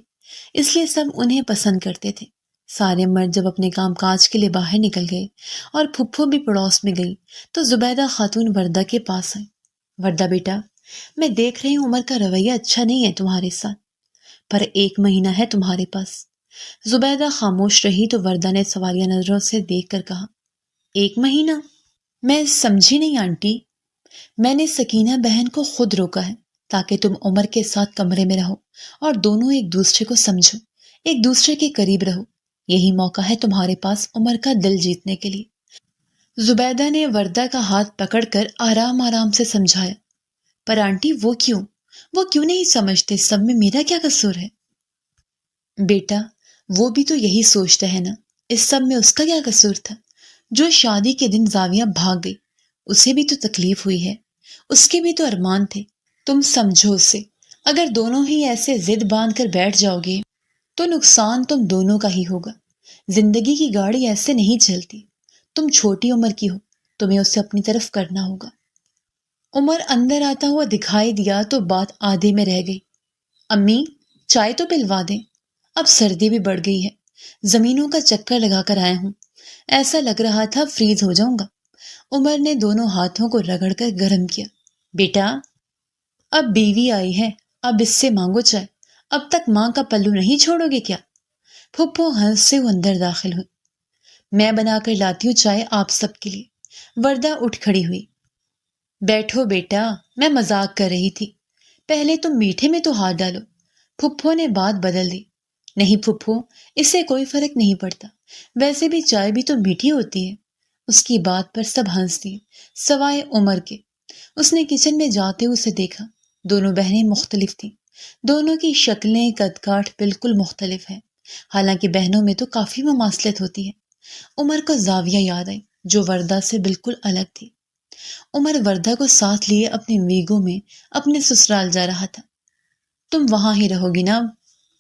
[SPEAKER 1] اس لیے سب انہیں پسند کرتے تھے۔ سارے مرد جب اپنے کام کاج کے لیے باہر نکل گئے اور پھپھو بھی پڑوس میں گئی تو زبیدہ خاتون وردہ کے پاس آئی۔ وردہ بیٹا، میں دیکھ رہی ہوں عمر کا رویہ اچھا نہیں ہے تمہارے ساتھ، پر 1 مہینہ ہے تمہارے پاس۔ زبیدہ خاموش رہی تو وردہ نے سوالیہ نظروں سے دیکھ کر کہا، 1 مہینہ؟ میں سمجھی نہیں آنٹی۔ میں نے سکینہ بہن کو خود روکا ہے تاکہ تم عمر کے ساتھ کمرے میں رہو اور دونوں ایک دوسرے کو سمجھو، ایک دوسرے کے قریب رہو۔ یہی موقع ہے تمہارے پاس عمر کا دل جیتنے کے لیے۔ زبیدہ نے وردہ کا ہاتھ پکڑ کر آرام آرام سے سمجھایا، پر آنٹی وہ کیوں نہیں سمجھتے؟ سب میں میرا کیا قصور ہے؟ بیٹا، وہ بھی تو یہی سوچتا ہے نا، اس سب میں اس کا کیا قصور تھا؟ جو شادی کے دن زاویہ بھاگ گئی، اسے بھی تو تکلیف ہوئی ہے، اس کے بھی تو ارمان تھے۔ تم سمجھو اسے۔ اگر دونوں ہی ایسے ضد باندھ کر بیٹھ جاؤ گے تو نقصان تم دونوں کا ہی ہوگا۔ زندگی کی گاڑی ایسے نہیں چلتی۔ تم چھوٹی عمر کی ہو، تمہیں اسے اپنی طرف کرنا ہوگا۔ عمر اندر آتا ہوا دکھائی دیا تو بات آدھے میں رہ گئی۔ امی، چائے تو پلوا دیں، اب سردی بھی بڑھ گئی ہے، زمینوں کا چکر لگا کر آیا ہوں، ایسا لگ رہا تھا فریز ہو جاؤں گا۔ عمر نے دونوں ہاتھوں کو رگڑ کر گرم کیا۔ بیٹا، اب بیوی آئی ہے، اب اس سے مانگو چائے، اب تک ماں کا پلو نہیں چھوڑو گے کیا؟ پھپھو ہنس سے وہ اندر داخل ہوئی۔ میں بنا کر لاتی ہوں چائے آپ سب کے لیے۔ وردہ اٹھ کھڑی ہوئی۔ بیٹھو بیٹا، میں مذاق کر رہی تھی، پہلے تم میٹھے میں تو ہاتھ ڈالو۔ پھپھو نے بات بدل دی۔ نہیں پھپھو، اس سے کوئی فرق نہیں پڑتا، ویسے بھی چائے بھی تو میٹھی ہوتی ہے۔ اس کی بات پر سب ہنس دیے سوائے عمر کے۔ اس نے کچن میں جاتے اسے دیکھا، دونوں بہنیں مختلف تھیں، دونوں کی شکلیں قد کاٹ بالکل مختلف ہیں، حالانکہ بہنوں میں تو کافی مماثلت ہوتی ہے۔ عمر کو زاویہ یاد آئی جو وردہ سے بالکل الگ تھی۔ عمر وردہ کو ساتھ لیے اپنے ویگو میں اپنے سسرال جا رہا تھا۔ تم وہاں ہی رہو گی نا؟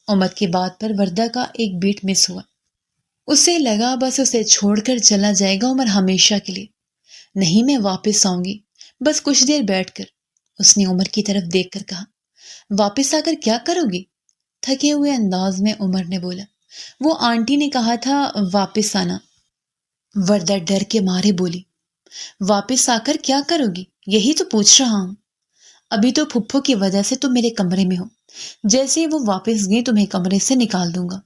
[SPEAKER 1] عمر کی بات پر وردہ کا ایک بیٹ مس ہوا۔ اسے لگا بس اسے چھوڑ کر چلا جائے گا عمر ہمیشہ کے لیے۔ نہیں، میں واپس آؤں گی، بس کچھ دیر بیٹھ کر، اس نے عمر کی طرف دیکھ کر کہا۔ واپس آ کر کیا کرو گی؟ تھکے ہوئے انداز میں عمر نے بولا۔ وہ آنٹی نے کہا تھا واپس آنا۔ وردہ ڈر کے مارے بولی۔ واپس آ کر کیا کرو گی؟ یہی تو پوچھ رہا ہوں۔ ابھی تو پھپھو کی وجہ سے تم میرے کمرے میں ہو، جیسے ہی وہ واپس گئے تمہیں کمرے سے نکال دوں گا،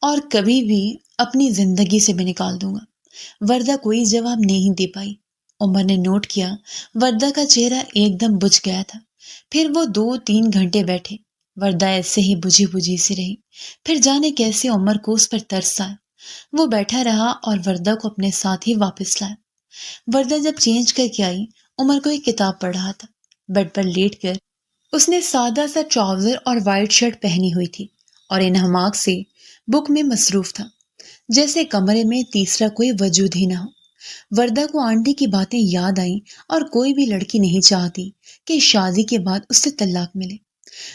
[SPEAKER 1] اور کبھی بھی اپنی زندگی سے بھی نکال دوں گا۔ وردہ کوئی جواب نہیں دے پائی۔ عمر نے نوٹ کیا وردہ کا چہرہ ایک دم بجھ گیا تھا۔ پھر وہ 2-3 گھنٹے بیٹھے، وردہ ایسے ہی بجھی بجھی سی رہی۔ پھر جانے کیسے عمر کو اس پر ترس آیا۔ وہ بیٹھا رہا اور وردہ کو اپنے ساتھ ہی واپس لایا۔ وردہ جب چینج کر کے آئی، عمر کو ایک کتاب پڑھ رہا تھا۔ بیڈ پر لیٹ کر اس نے سادہ سا ٹراؤزر اور وائٹ شرٹ پہنی ہوئی تھی اور انہماک سے بک میں مصروف تھا، جیسے کمرے میں تیسرا کوئی وجود ہی نہ ہو۔ وردہ کو آنٹی کی باتیں یاد آئیں، اور کوئی بھی لڑکی نہیں چاہتی کہ شادی کے بعد اس سے طلاق ملے۔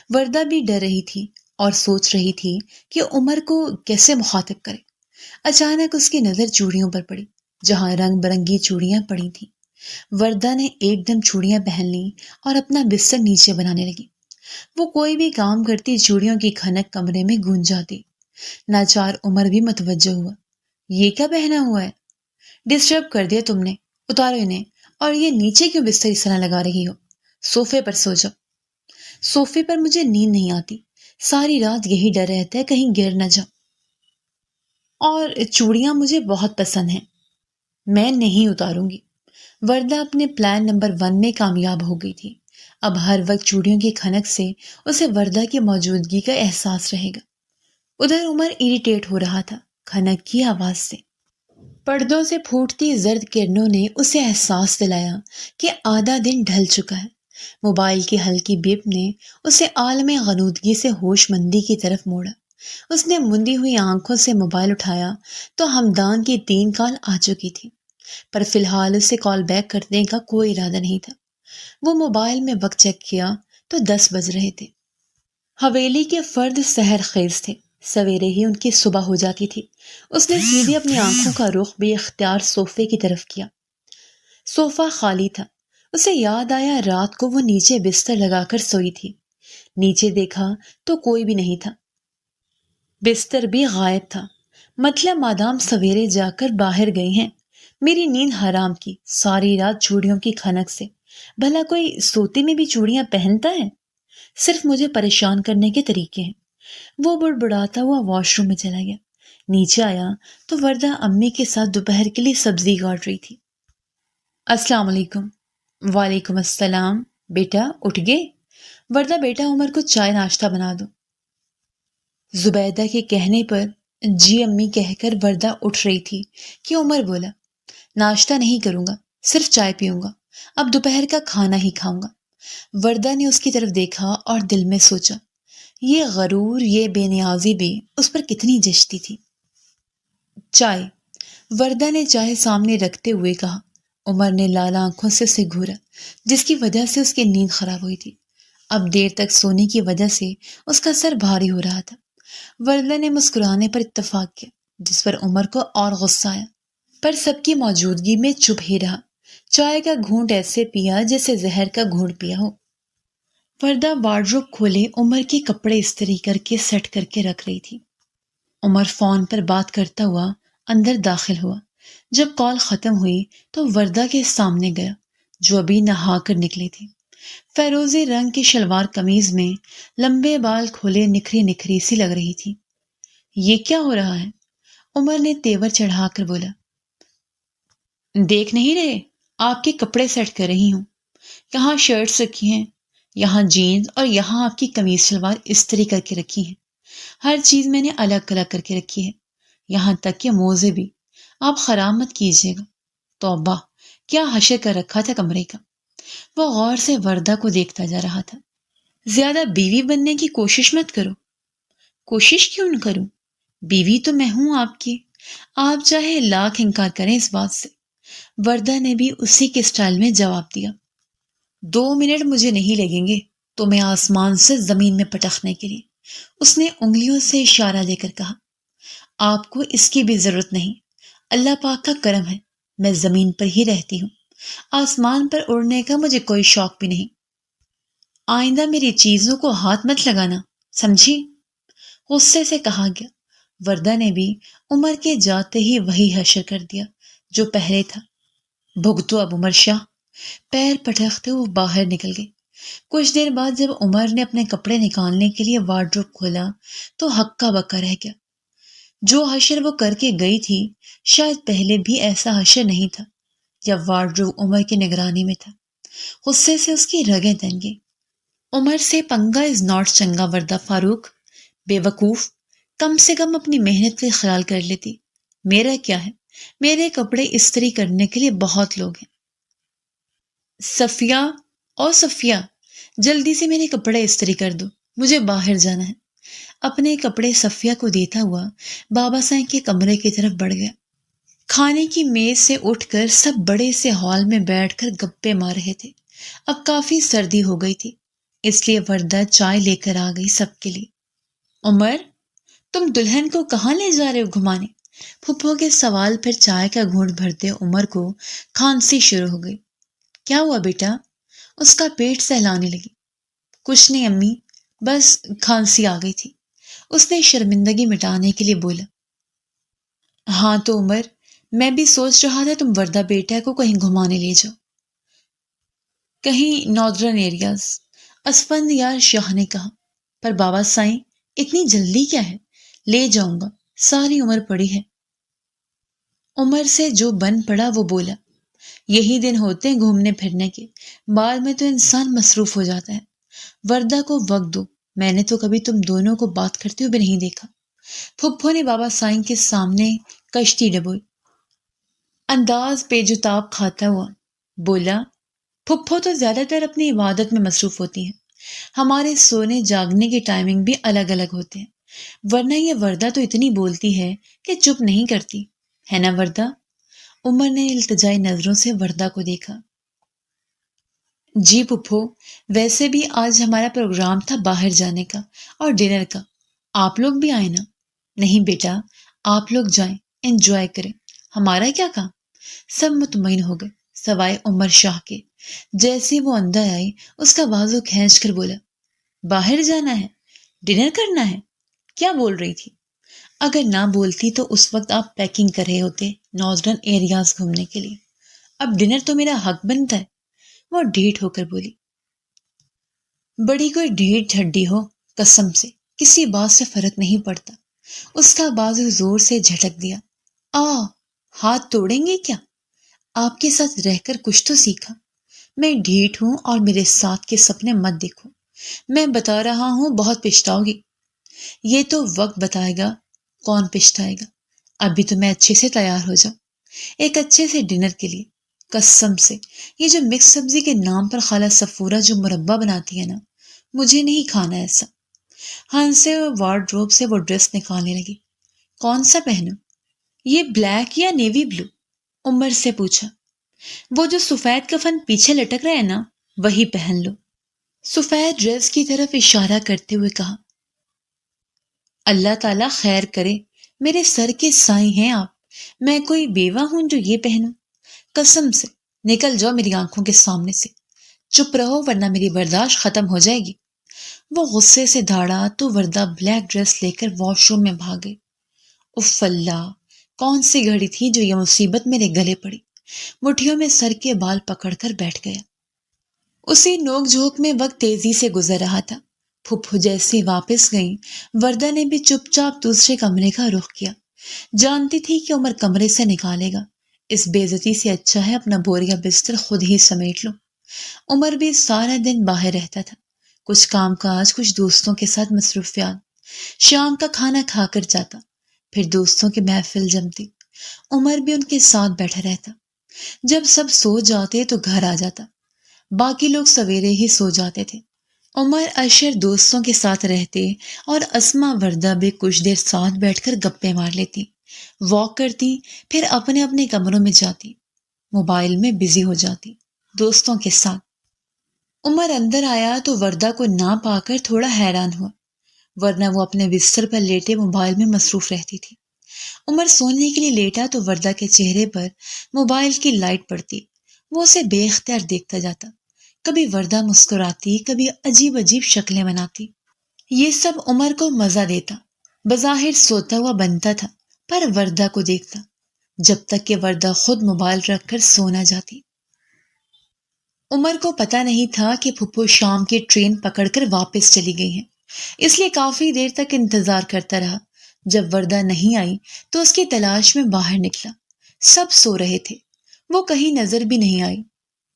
[SPEAKER 1] وردہ بھی ڈر رہی تھی اور سوچ رہی تھی کہ عمر کو کیسے مخاطب کرے۔ اچانک اس کی نظر چوڑیوں پر پڑی، جہاں رنگ برنگی چوڑیاں پڑی تھیں۔ وردہ نے ایک دم چوڑیاں پہن لیں اور اپنا بستر نیچے بنانے لگی۔ وہ کوئی بھی کام کرتی چوڑیوں کی کھنک کمرے میں گونج جاتی۔ ناچار عمر بھی متوجہ ہوا۔ یہ کیا پہنا ہوا ہے؟ ڈسٹرب کر دیا تم نے، اتارو انہیں، اور یہ نیچے کیوں بستر اس طرح لگا رہی ہو؟ صوفے پر سو جاؤ۔ صوفے پر مجھے نیند نہیں آتی، ساری رات یہی ڈر رہتا ہے کہیں گر نہ جاؤ، اور چوڑیاں مجھے بہت پسند ہیں، میں نہیں اتاروں گی۔ وردہ اپنے پلان نمبر 1 میں کامیاب ہو گئی تھی۔ اب ہر وقت چوڑیوں کی کھنک سے اسے وردہ کی موجودگی کا احساس رہے گا۔ ادھر عمر اریٹیٹ ہو رہا تھا کھنک کی آواز سے۔ پردوں سے پھوٹتی زرد کرنوں نے اسے احساس دلایا کہ آدھا دن ڈھل چکا ہے۔ موبائل کی ہلکی بیپ نے اسے عالم غنودگی سے ہوش مندی کی طرف موڑا۔ اس نے مندی ہوئی آنکھوں سے موبائل اٹھایا تو ہمدان کی 3 کال آ چکی تھی، پر فی الحال اسے کال بیک کرنے کا کوئی ارادہ نہیں تھا۔ وہ موبائل میں وقت چیک کیا تو 10 بج رہے تھے۔ حویلی کے فرد سحر خیز تھے، سویرے ہی ان کی صبح ہو جاتی تھی۔ اس نے سیدھے اپنی آنکھوں کا رخ بے اختیار صوفے کی طرف کیا۔ صوفہ خالی تھا۔ اسے یاد آیا رات کو وہ نیچے بستر لگا کر سوئی تھی۔ نیچے دیکھا تو کوئی بھی نہیں تھا، بستر بھی غائب تھا۔ مطلب مادام سویرے جا کر باہر گئے ہیں۔ میری نیند حرام کی، ساری رات چوڑیوں کی کھنک سے۔ بھلا کوئی سوتے میں بھی چوڑیاں پہنتا ہے؟ صرف مجھے پریشان کرنے کے طریقے ہیں۔ وہ بڑبڑاتا ہوا واش روم میں چلا گیا۔ نیچے آیا تو وردہ امی کے ساتھ دوپہر کے لیے سبزی کاٹ رہی تھی۔ السلام علیکم۔ وعلیکم السلام۔ بیٹا اٹھ گئے؟ وردہ بیٹا عمر کو چائے ناشتہ بنا دو۔ زبیدہ کے کہنے پر جی امی کہہ کر وردہ اٹھ رہی تھی کہ عمر بولا، ناشتہ نہیں کروں گا، صرف چائے پیوں گا، اب دوپہر کا کھانا ہی کھاؤں گا۔ وردہ نے اس کی طرف دیکھا اور دل میں سوچا، یہ غرور، یہ بے نیازی بھی اس پر کتنی جچتی تھی۔ چائے، وردہ نے چائے سامنے رکھتے ہوئے کہا۔ عمر نے لال آنکھوں سے اسے گھورا، جس کی وجہ سے اس کی نیند خراب ہوئی تھی۔ اب دیر تک سونے کی وجہ سے اس کا سر بھاری ہو رہا تھا۔ وردہ نے مسکرانے پر اتفاق کیا، جس پر عمر کو اور غصہ آیا، پر سب کی موجودگی میں چپ ہی رہا۔ چائے کا گھونٹ ایسے پیا جیسے زہر کا گھونٹ پیا ہو۔ وردہ وارڈروب کھولے عمر کے کپڑے استری کر کے سیٹ کر کے رکھ رہی تھی۔ عمر فون پر بات کرتا ہوا اندر داخل ہوا۔ جب کال ختم ہوئی تو وردہ کے سامنے گیا، جو ابھی نہا کر نکلی تھی۔ فیروزی رنگ کی شلوار قمیض میں لمبے بال کھولے نکھری نکھری سی لگ رہی تھی۔ یہ کیا ہو رہا ہے؟ عمر نے تیور چڑھا کر بولا۔ دیکھ نہیں رہے؟ آپ کے کپڑے سیٹ کر رہی ہوں۔ یہاں شرٹس رکھی ہیں، یہاں جینز، اور یہاں آپ کی قمیض شلوار استری کر کے رکھی ہیں۔ ہر چیز میں نے الگ الگ کر کے رکھی ہے، یہاں تک کہ موزے بھی۔ آپ خراب مت کیجیے گا۔ توبہ، کیا حشر کر رکھا تھا کمرے کا۔ وہ غور سے وردہ کو دیکھتا جا رہا تھا۔ زیادہ بیوی بننے کی کوشش مت کرو۔ کوشش کیوں نہ کروں؟ بیوی تو میں ہوں آپ کی، آپ چاہے لاکھ انکار کریں اس بات سے۔ وردہ نے بھی اسی کے سٹائل میں جواب دیا۔ 2 منٹ مجھے نہیں لگیں گے تو میں آسمان سے زمین میں پٹخنے کے لیے۔ اس نے انگلیوں سے اشارہ دے کر کہا، آپ کو اس کی بھی ضرورت نہیں، اللہ پاک کا کرم ہے، میں زمین پر ہی رہتی ہوں، آسمان پر اڑنے کا مجھے کوئی شوق بھی نہیں۔ آئندہ میری چیزوں کو ہاتھ مت لگانا، سمجھی؟ غصے سے کہا گیا۔ وردہ نے بھی عمر کے جاتے ہی وہی حشر کر دیا جو پہلے تھا۔ بھگتو اب عمر شاہ۔ پیر پٹکتے وہ باہر نکل گئے۔ کچھ دیر بعد جب عمر نے اپنے کپڑے نکالنے کے لیے وارڈروب کھولا تو ہکا بکا رہ گیا۔ جو حشر وہ کر کے گئی تھی شاید پہلے بھی ایسا حشر نہیں تھا یا وارڈروب عمر کی نگرانی میں تھا۔ غصے سے اس کی رگیں تن گئی۔ عمر سے پنگا از ناٹ چنگا وردہ فاروق، بے وقوف، کم سے کم اپنی محنت کا خیال کر لیتی۔ میرا کیا ہے، میرے کپڑے استری کرنے کے لیے بہت لوگ ہیں۔ صفیہ، او صفیہ، جلدی سے میرے کپڑے استری کر دو، مجھے باہر جانا ہے۔ اپنے کپڑے صفیہ کو دیتا ہوا بابا سائیں کے کمرے کی طرف بڑھ گیا۔ کھانے کی میز سے اٹھ کر سب بڑے سے ہال میں بیٹھ کر گپے مار رہے تھے۔ اب کافی سردی ہو گئی تھی، اس لیے وردہ چائے لے کر آ گئی سب کے لیے۔ عمر، تم دلہن کو کہاں لے جا رہے ہو گھمانے؟ پھپھو کے سوال پر چائے کا گھونٹ بھرتے عمر کو کھانسی شروع ہو گئی۔ کیا ہوا بیٹا؟ اس کا پیٹ سہلانے لگی۔ کچھ نہیں امی، بس کھانسی آ گئی تھی، اس نے شرمندگی مٹانے کے لیے بولا۔ ہاں تو عمر، میں بھی سوچ رہا تھا تم وردہ بیٹا کو کہیں گھمانے لے جاؤ، کہیں ناردرن ایریاز، اسفندیار شاہ نے کہا۔ پر بابا سائیں، اتنی جلدی کیا ہے؟ لے جاؤں گا، ساری عمر پڑی ہے۔ عمر سے جو بن پڑا وہ بولا، یہی دن ہوتے ہیں گھومنے پھرنے کے، بعد میں تو انسان مصروف ہو جاتا ہے۔ وردہ کو وقت دو، میں نے تو کبھی تم دونوں کو بات کرتے ہوئے بھی نہیں دیکھا۔ پھپھو نے بابا سائیں کے سامنے کشتی ڈبوئی، انداز پیجتاب کھاتا ہوا بولا، پھپھو تو زیادہ تر اپنی عبادت میں مصروف ہوتی ہیں، ہمارے سونے جاگنے کی ٹائمنگ بھی الگ الگ ہوتے ہیں، ورنہ یہ وردہ تو اتنی بولتی ہے کہ چپ نہیں کرتی، ہے نا وردہ؟ عمر نے التجائی نظروں سے وردہ کو دیکھا۔ جی پھپھو، ویسے بھی آج ہمارا پروگرام تھا باہر جانے کا اور ڈنر کا، آپ لوگ بھی آئے نا؟ نہیں بیٹا، آپ لوگ جائیں، انجوائے کریں، ہمارا کیا کام؟ سب مطمئن ہو گئے سوائے عمر شاہ کے۔ جیسے وہ اندر آئی اس کا بازو کھینچ کر بولا، باہر جانا ہے، ڈنر کرنا ہے؟ کیا بول رہی تھی؟ اگر نہ بولتی تو اس وقت آپ پیکنگ کر رہے ہوتے ناردرن ایریاز گھومنے کے لیے، اب ڈنر تو میرا حق بنتا ہے، وہ ڈھیٹ ہو کر بولی۔ بڑی کوئی ڈھیٹ ہڈی ہو، قسم سے کسی بات سے فرق نہیں پڑتا۔ اس کا بازو زور سے جھٹک دیا۔ ہاتھ توڑیں گے کیا؟ آپ کے ساتھ رہ کر کچھ تو سیکھا۔ میں ڈھیٹ ہوں اور میرے ساتھ کے سپنے مت دیکھو، میں بتا رہا ہوں بہت پچھتاؤ گی۔ یہ تو وقت بتائے گا کون پچھتائے گا، ابھی تو میں اچھے سے تیار ہو جاؤں ایک اچھے سے ڈنر کے لیے۔ قسم سے یہ جو مکس سبزی کے نام پر خالہ صفورہ جو مربع بناتی ہے نا، مجھے نہیں کھانا ایسا۔ ہنسے ہوئے وارڈروب سے وہ ڈریس نکالنے لگی۔ کون سا پہنوں؟ یہ بلیک یا نیوی بلو؟ عمر سے پوچھا۔ وہ جو سفید کفن پیچھے لٹک رہا ہے نا، وہی پہن لو۔ سفید ڈریس کی طرف اشارہ کرتے ہوئے کہا۔ اللہ تعالیٰ خیر کرے، میرے سر کے سائیں ہیں آپ، میں کوئی بیوہ ہوں جو یہ پہنوں؟ قسم سے نکل جاؤ میری آنکھوں کے سامنے سے، چپ رہو ورنہ میری برداشت ختم ہو جائے گی۔ وہ غصے سے دھاڑا تو وردہ بلیک ڈریس لے کر واش روم میں بھاگ گئی۔ اف اللہ، کون سی گھڑی تھی جو یہ مصیبت میرے گلے پڑی۔ مٹھیوں میں سر کے بال پکڑ کر بیٹھ گیا۔ اسی نوک جھوک میں وقت تیزی سے گزر رہا تھا۔ پھپھو جیسے واپس گئیں، وردہ نے بھی چپ چاپ دوسرے کمرے کا رخ کیا۔ جانتی تھی کہ عمر کمرے سے نکالے گا، اس بے عزتی سے اچھا ہے اپنا بوریا بستر خود ہی سمیٹ لو۔ عمر بھی سارا دن باہر رہتا تھا، کچھ کام کاج، کچھ دوستوں کے ساتھ مصروفیات۔ شام کا کھانا کھا کر جاتا، پھر دوستوں کی محفل جمتی، عمر بھی ان کے ساتھ بیٹھا رہتا۔ جب سب سو جاتے تو گھر آ جاتا، باقی لوگ سویرے ہی سو جاتے تھے۔ عمر اشر دوستوں کے ساتھ رہتے اور اسما وردہ بھی کچھ دیر ساتھ بیٹھ کر گپے مار لیتی، واک کرتی، پھر اپنے اپنے کمروں میں جاتی، موبائل میں بزی ہو جاتی دوستوں کے ساتھ۔ عمر اندر آیا تو وردہ کو نہ پا کر تھوڑا حیران ہوا، ورنہ وہ اپنے بستر پر لیٹے موبائل میں مصروف رہتی تھی۔ عمر سونے کے لیے لیٹا تو وردہ کے چہرے پر موبائل کی لائٹ پڑتی، وہ اسے بے اختیار دیکھتا جاتا۔ کبھی وردہ مسکراتی، کبھی عجیب عجیب شکلیں بناتی۔ یہ سب عمر کو مزہ دیتا، بظاہر سوتا ہوا بنتا تھا، پر وردہ کو دیکھتا، جب تک کہ وردہ خود موبائل رکھ کر سو نہ جاتی۔ عمر کو پتہ نہیں تھا کہ پھپھو شام کی ٹرین پکڑ کر واپس چلی گئی ہیں، اس لیے کافی دیر تک انتظار کرتا رہا۔ جب وردہ نہیں آئی تو اس کی تلاش میں باہر نکلا۔ سب سو رہے تھے، وہ کہیں نظر بھی نہیں آئی،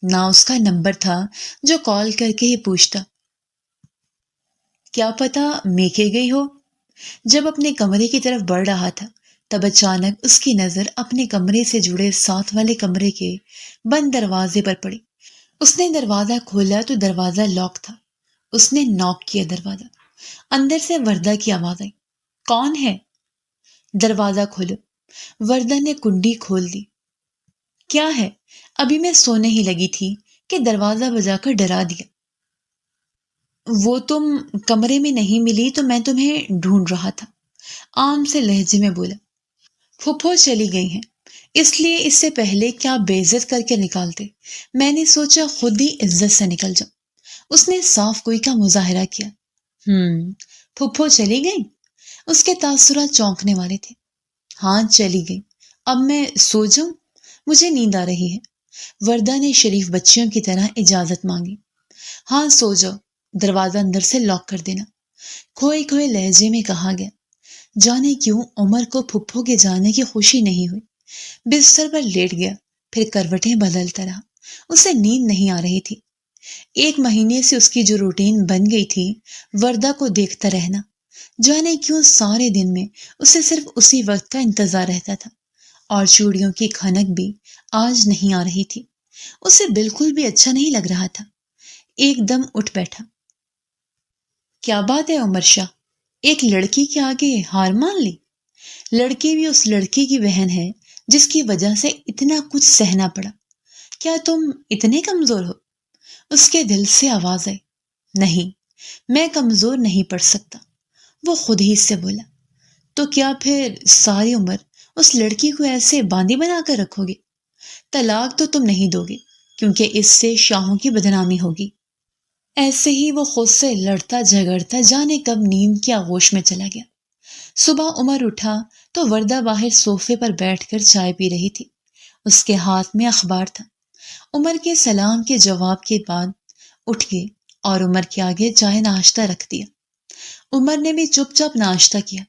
[SPEAKER 1] نہ اس کا نمبر تھا جو کال کر کے ہی پوچھتا، کیا پتا میکے گئی ہو۔ جب اپنے کمرے کی طرف بڑھ رہا تھا تب اچانک اس کی نظر اپنے کمرے سے جڑے ساتھ والے کمرے کے بند دروازے پر پڑی۔ اس نے دروازہ کھولا تو دروازہ لاک تھا۔ اس نے ناک کیا دروازہ، اندر سے وردہ کی آواز آئی، کون ہے؟ دروازہ کھولو۔ وردہ نے کنڈی کھول دی۔ کیا ہے؟ ابھی میں سونے ہی لگی تھی کہ دروازہ بجا کر ڈرا دیا۔ وہ تم کمرے میں نہیں ملی تو میں تمہیں ڈھونڈ رہا تھا، عام سے لہجے میں بولا۔ پھپھو چلی گئی ہیں، اس لیے اس سے پہلے کیا بے عزت کر کے نکالتے، میں نے سوچا خود ہی عزت سے نکل جاؤں۔ اس نے صاف کوئی کا مظاہرہ کیا۔ پھپھو چلی گئی؟ اس کے تاثرات چونکنے والے تھے۔ ہاں چلی گئی، اب میں سو جاؤں؟ مجھے نیند آ رہی ہے۔ وردہ نے شریف بچیوں کی طرح اجازت مانگی۔ ہاں سو جاؤ، دروازہ اندر سے لاک کر دینا، کھوئے کھوئے لہجے میں کہا گیا۔ جانے کیوں عمر کو پھپھو کے جانے کی خوشی نہیں ہوئی۔ بستر پر لیٹ گیا، پھر کروٹیں بدلتا رہا، اسے نیند نہیں آ رہی تھی۔ 1 مہینے سے اس کی جو روٹین بن گئی تھی، وردہ کو دیکھتا رہنا، جانے کیوں سارے دن میں اسے صرف اسی وقت کا انتظار رہتا تھا، اور چوڑیوں کی کھنک بھی آج نہیں آ رہی تھی۔ اسے بالکل بھی اچھا نہیں لگ رہا تھا۔ ایک دم اٹھ بیٹھا۔ کیا بات ہے عمر شاہ، ایک لڑکی کے آگے ہار مان لی؟ لڑکی بھی اس لڑکی کی بہن ہے جس کی وجہ سے اتنا کچھ سہنا پڑا، کیا تم اتنے کمزور ہو؟ اس کے دل سے آواز آئی، نہیں، میں کمزور نہیں پڑ سکتا۔ وہ خود ہی سے بولا، تو کیا پھر ساری عمر اس لڑکی کو ایسے باندھی بنا کر رکھو گے؟ طلاق تو تم نہیں دو گے کیونکہ اس سے شاہوں کی بدنامی ہوگی۔ ایسے ہی وہ خود سے لڑتا جھگڑتا جانے کب نیند کی آغوش میں چلا گیا۔ صبح عمر اٹھا تو وردہ باہر صوفے پر بیٹھ کر چائے پی رہی تھی، اس کے ہاتھ میں اخبار تھا۔ عمر کے سلام کے جواب کے بعد اٹھ گئی اور عمر کے آگے چائے ناشتہ رکھ دیا۔ عمر نے بھی چپ چاپ ناشتہ کیا۔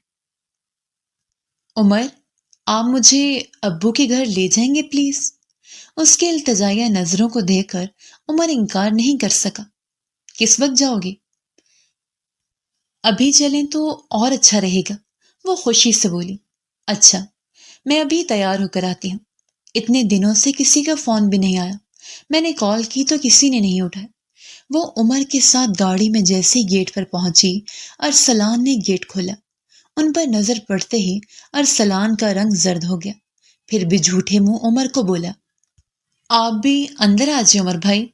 [SPEAKER 1] عمر، آپ مجھے ابو کے گھر لے جائیں گے پلیز؟ اس کے التجائیہ نظروں کو دیکھ کر عمر انکار نہیں کر سکا۔ کس وقت جاؤ گے؟ ابھی چلیں تو اور اچھا رہے گا، وہ خوشی سے بولی۔ اچھا، میں ابھی تیار ہو کر آتی ہوں۔ اتنے دنوں سے کسی کا فون بھی نہیں آیا، میں نے کال کی تو کسی نے نہیں اٹھایا۔ وہ عمر کے ساتھ گاڑی میں جیسے گیٹ پر پہنچی، ارسلان نے گیٹ کھولا۔ ان پر نظر پڑتے ہی ارسلان کا رنگ زرد ہو گیا، پھر بھی جھوٹے منہ عمر کو بولا، آپ بھی اندر آ جائیں عمر بھائی۔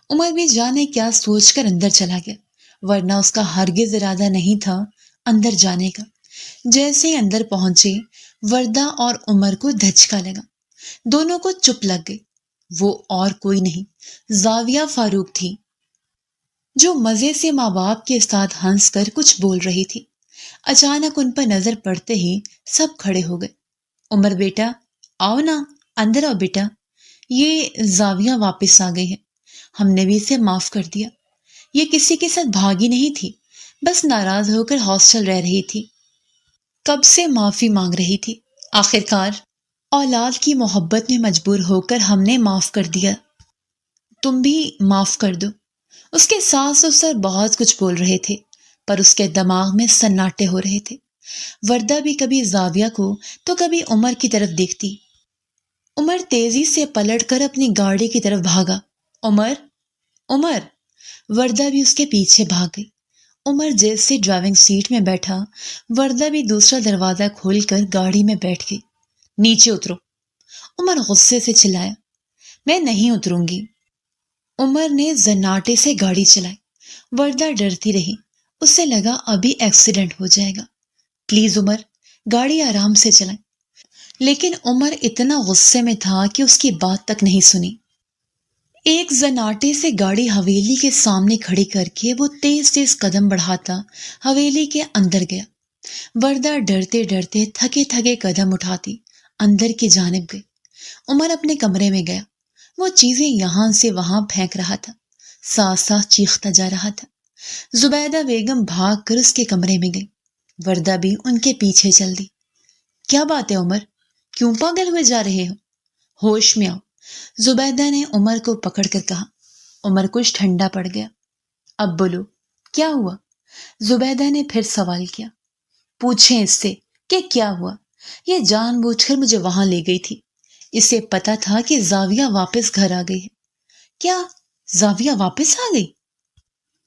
[SPEAKER 1] عمر بھی جانے کیا سوچ کر اندر چلا گیا، ورنہ اس کا ہرگز ارادہ نہیں تھا اندر جانے کا۔ جیسے ہی اندر پہنچے، وردہ اور عمر کو دھچکا لگا، دونوں کو چپ لگ گئی۔ وہ اور کوئی نہیں، زاویہ فاروق تھی، جو مزے سے ماں باپ کے ساتھ ہنس کر کچھ بول رہی تھی۔ اچانک ان پر نظر پڑتے ہی سب کھڑے ہو گئے۔ عمر بیٹا، آؤ نا، اندر آؤ بیٹا، یہ زاویہ واپس آ گئی ہے، ہم نے بھی اسے معاف کر دیا۔ یہ کسی کے ساتھ بھاگی نہیں تھی، بس ناراض ہو کر ہاسٹل رہ رہی تھی، کب سے معافی مانگ رہی تھی۔ آخرکار اولاد کی محبت میں مجبور ہو کر ہم نے معاف کر دیا، تم بھی معاف کر دو۔ اس کے ساس سسر بہت کچھ بول رہے تھے، پر اس کے دماغ میں سناٹے ہو رہے تھے۔ وردہ بھی کبھی زاویہ کو تو کبھی عمر کی طرف دیکھتی۔ عمر تیزی سے پلٹ کر اپنی گاڑی کی طرف بھاگا۔ عمر، عمر! وردہ بھی اس کے پیچھے بھاگ گئی۔ عمر جیسے ڈرائیونگ سیٹ میں بیٹھا، وردہ بھی دوسرا دروازہ کھول کر گاڑی میں بیٹھ گئی۔ نیچے اترو! عمر غصے سے چلایا۔ میں نہیں اتروں گی۔ عمر نے زناٹے سے گاڑی چلائی۔ وردہ ڈرتی رہی، اسے لگا ابھی ایکسیڈنٹ ہو جائے گا۔ پلیز عمر، گاڑی آرام سے چلائیں۔ لیکن عمر اتنا غصے میں تھا کہ اس کی بات تک نہیں سنی۔ ایک زناٹے سے گاڑی حویلی کے سامنے کھڑی کر کے وہ تیز تیز قدم بڑھاتا حویلی کے اندر گیا۔ وردہ ڈرتے ڈرتے تھکے تھکے قدم اٹھاتی اندر کی جانب گئی۔ عمر اپنے کمرے میں گیا۔ وہ چیزیں یہاں سے وہاں پھینک رہا تھا، ساتھ ساتھ چیختا جا رہا تھا۔ زبیدہ بیگم بھاگ کر اس کے کمرے میں گئی۔ وردہ بھی ان کے پیچھے چل دی۔ کیا بات ہے عمر؟ کیوں پاگل ہوئے جا رہے ہو؟ ہوش میں آؤ، زبیدہ نے عمر کو پکڑ کر کہا۔ عمر کچھ ٹھنڈا پڑ گیا۔ اب بولو، کیا ہوا؟ زبیدہ نے پھر سوال کیا۔ پوچھیں اس سے کہ کیا ہوا؟ یہ جان بوجھ کر مجھے وہاں لے گئی تھی۔ اسے پتا تھا کہ زاویہ واپس گھر آ گئی ہے۔ کیا زاویہ واپس آ گئی؟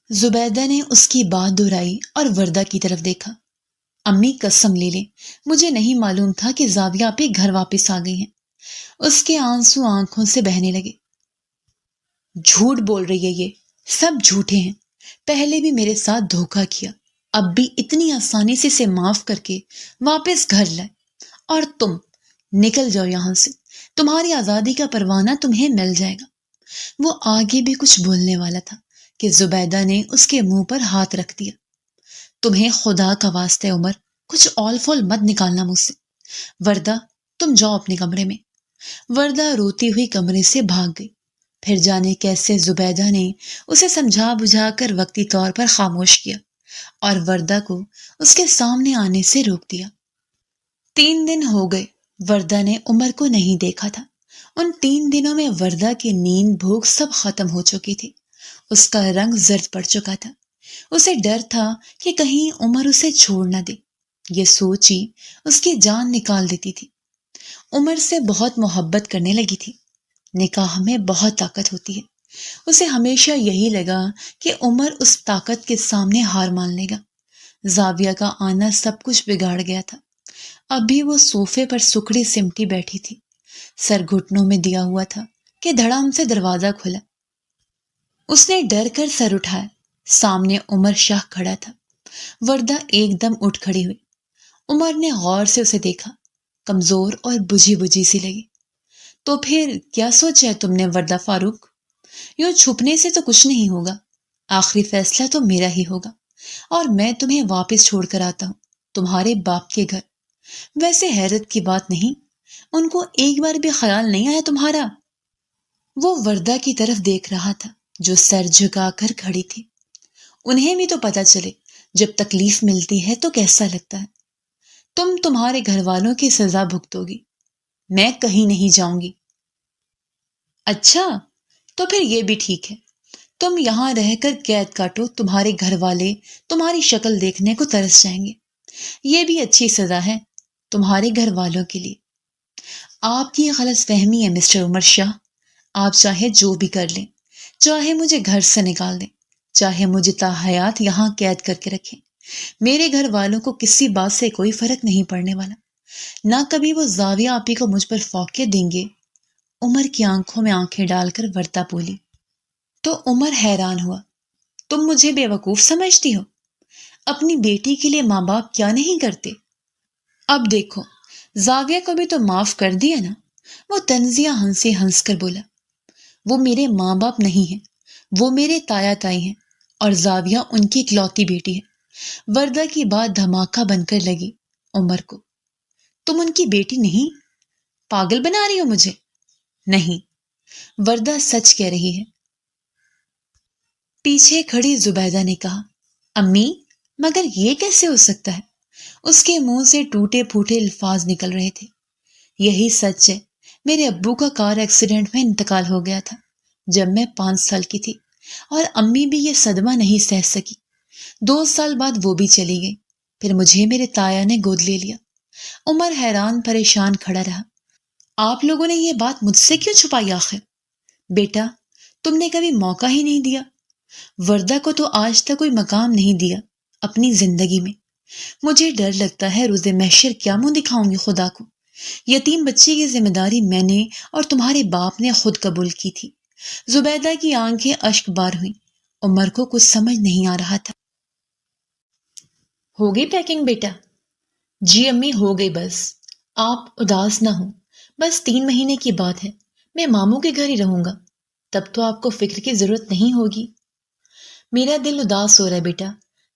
[SPEAKER 1] زبیدہ نے اس کی بات دہرائی اور وردہ کی طرف دیکھا۔ امی قسم لے لیں، مجھے نہیں معلوم تھا کہ زاویہ آپ ہی گھر واپس آ گئی ہیں۔ اس کے آنسو آنکھوں سے بہنے لگے۔ جھوٹ بول رہی ہے، یہ سب جھوٹے ہیں۔ پہلے بھی میرے ساتھ دھوکہ کیا، اب بھی اتنی آسانی سے اسے معاف کر کے واپس گھر لائے۔ اور تم نکل جاؤ یہاں سے، تمہاری آزادی کا پروانہ تمہیں مل جائے گا۔ وہ آگے بھی کچھ بولنے والا تھا کہ زبیدہ نے اس کے منہ پر ہاتھ رکھ دیا۔ تمہیں خدا کا واسطہ عمر، کچھ اول فول مت نکالنا مجھ سے۔ وردہ، تم جاؤ اپنے کمرے میں۔ وردہ روتی ہوئی کمرے سے بھاگ گئی۔ پھر جانے کیسے زبیدہ نے اسے سمجھا بجھا کر وقتی طور پر خاموش کیا اور وردہ کو اس کے سامنے آنے سے روک دیا۔ 3 دن ہو گئے وردہ نے عمر کو نہیں دیکھا تھا۔ ان 3 دنوں میں وردہ کی نیند بھوک سب ختم ہو چکی تھی۔ اس کا رنگ زرد پڑ چکا تھا۔ اسے ڈر تھا کہ کہیں عمر اسے چھوڑ نہ دے۔ یہ سوچ ہی اس کی جان نکال دیتی تھی۔ عمر سے بہت محبت کرنے لگی تھی۔ نکاح میں بہت طاقت ہوتی ہے۔ اسے ہمیشہ یہی لگا کہ عمر اس طاقت کے سامنے ہار مان لے گا۔ زاویہ کا آنا سب کچھ بگاڑ گیا تھا۔ ابھی وہ صوفے پر سکڑی سمٹی بیٹھی تھی، سر گھٹنوں میں دیا ہوا تھا کہ دھڑام سے دروازہ کھلا۔ اس نے ڈر کر سر اٹھایا۔ سامنے عمر شاہ کھڑا تھا۔ وردہ ایک دم اٹھ کھڑی ہوئی۔ عمر نے غور سے اسے دیکھا، کمزور اور بجھی بجھی سی لگی۔ تو پھر کیا سوچا ہے تم نے وردہ فاروق؟ یوں چھپنے سے تو کچھ نہیں ہوگا۔ آخری فیصلہ تو میرا ہی ہوگا اور میں تمہیں واپس چھوڑ کر آتا ہوں تمہارے باپ کے گھر۔ ویسے حیرت کی بات نہیں، ان کو ایک بار بھی خیال نہیں آیا تمہارا؟ وہ وردہ کی طرف دیکھ رہا تھا جو سر جھکا کر کھڑی تھی۔ انہیں بھی تو پتا چلے جب تکلیف ملتی ہے تو کیسا لگتا ہے۔ تم تمہارے گھر والوں کی سزا بھگتو گی، میں کہیں نہیں جاؤں گی۔ اچھا، تو پھر یہ بھی ٹھیک ہے، تم یہاں رہ کر قید کاٹو، تمہارے گھر والے تمہاری شکل دیکھنے کو ترس جائیں گے۔ یہ بھی اچھی سزا ہے تمہارے گھر والوں کے لیے۔ آپ کی غلط فہمی ہے مسٹر عمر شاہ۔ آپ چاہے جو بھی کر لیں، چاہے مجھے گھر سے نکال دیں، چاہے مجھے تا حیات یہاں قید کر کے رکھیں، میرے گھر والوں کو کسی بات سے کوئی فرق نہیں پڑنے والا۔ نہ کبھی وہ زاویہ آپی کو مجھ پر فوقیت دیں گے۔ عمر کی آنکھوں میں آنکھیں ڈال کر وردہ بولی۔ تو عمر حیران ہوا۔ تم مجھے بے وقوف سمجھتی ہو؟ اپنی بیٹی کے لیے ماں باپ کیا نہیں کرتے؟ اب دیکھو، زاویہ کو بھی تو معاف کر دیا نا۔ وہ طنزیہ ہنسی ہنس کر بولا۔ وہ میرے ماں باپ نہیں ہیں، وہ میرے تایا تائی ہیں، اور زاویہ ان کی اکلوتی بیٹی ہے۔ وردہ کی بات دھماکہ بن کر لگی عمر کو۔ تم ان کی بیٹی نہیں؟ پاگل بنا رہی ہو مجھے؟ نہیں، وردہ سچ کہہ رہی ہے۔ پیچھے کھڑی زبیدہ نے کہا۔ امی، مگر یہ کیسے ہو سکتا ہے؟ اس کے منہ سے ٹوٹے پھوٹے الفاظ نکل رہے تھے۔ یہی سچ ہے، میرے ابو کا کار ایکسیڈنٹ میں انتقال ہو گیا تھا جب میں 5 سال کی تھی، اور امی بھی یہ صدمہ نہیں سہ سکی۔ 2 سال بعد وہ بھی چلی گئی، پھر مجھے میرے تایا نے گود لے لیا۔ عمر حیران پریشان کھڑا رہا۔ آپ لوگوں نے یہ بات مجھ سے کیوں چھپائی آخر؟ بیٹا، تم نے کبھی موقع ہی نہیں دیا. وردہ کو تو آج تک کوئی مقام نہیں دیا اپنی زندگی میں. مجھے ڈر لگتا ہے روز محشر کیا منہ دکھاؤں گی خدا کو. یتیم بچی کی ذمہ داری میں نے اور تمہارے باپ نے خود قبول کی تھی. زبیدہ کی آنکھیں اشک بار ہوئیں. عمر کو کچھ سمجھ نہیں آ رہا تھا. ہو گئی پیکنگ بیٹا؟ جی امی ہو گئی. بس آپ اداس نہ ہوں. بس 3 مہینے کی بات ہے. میں ماموں کے گھر ہی رہوں گا. تب تو آپ کو فکر کی ضرورت نہیں ہوگی. میرا دل اداس ہو رہا ہے بیٹا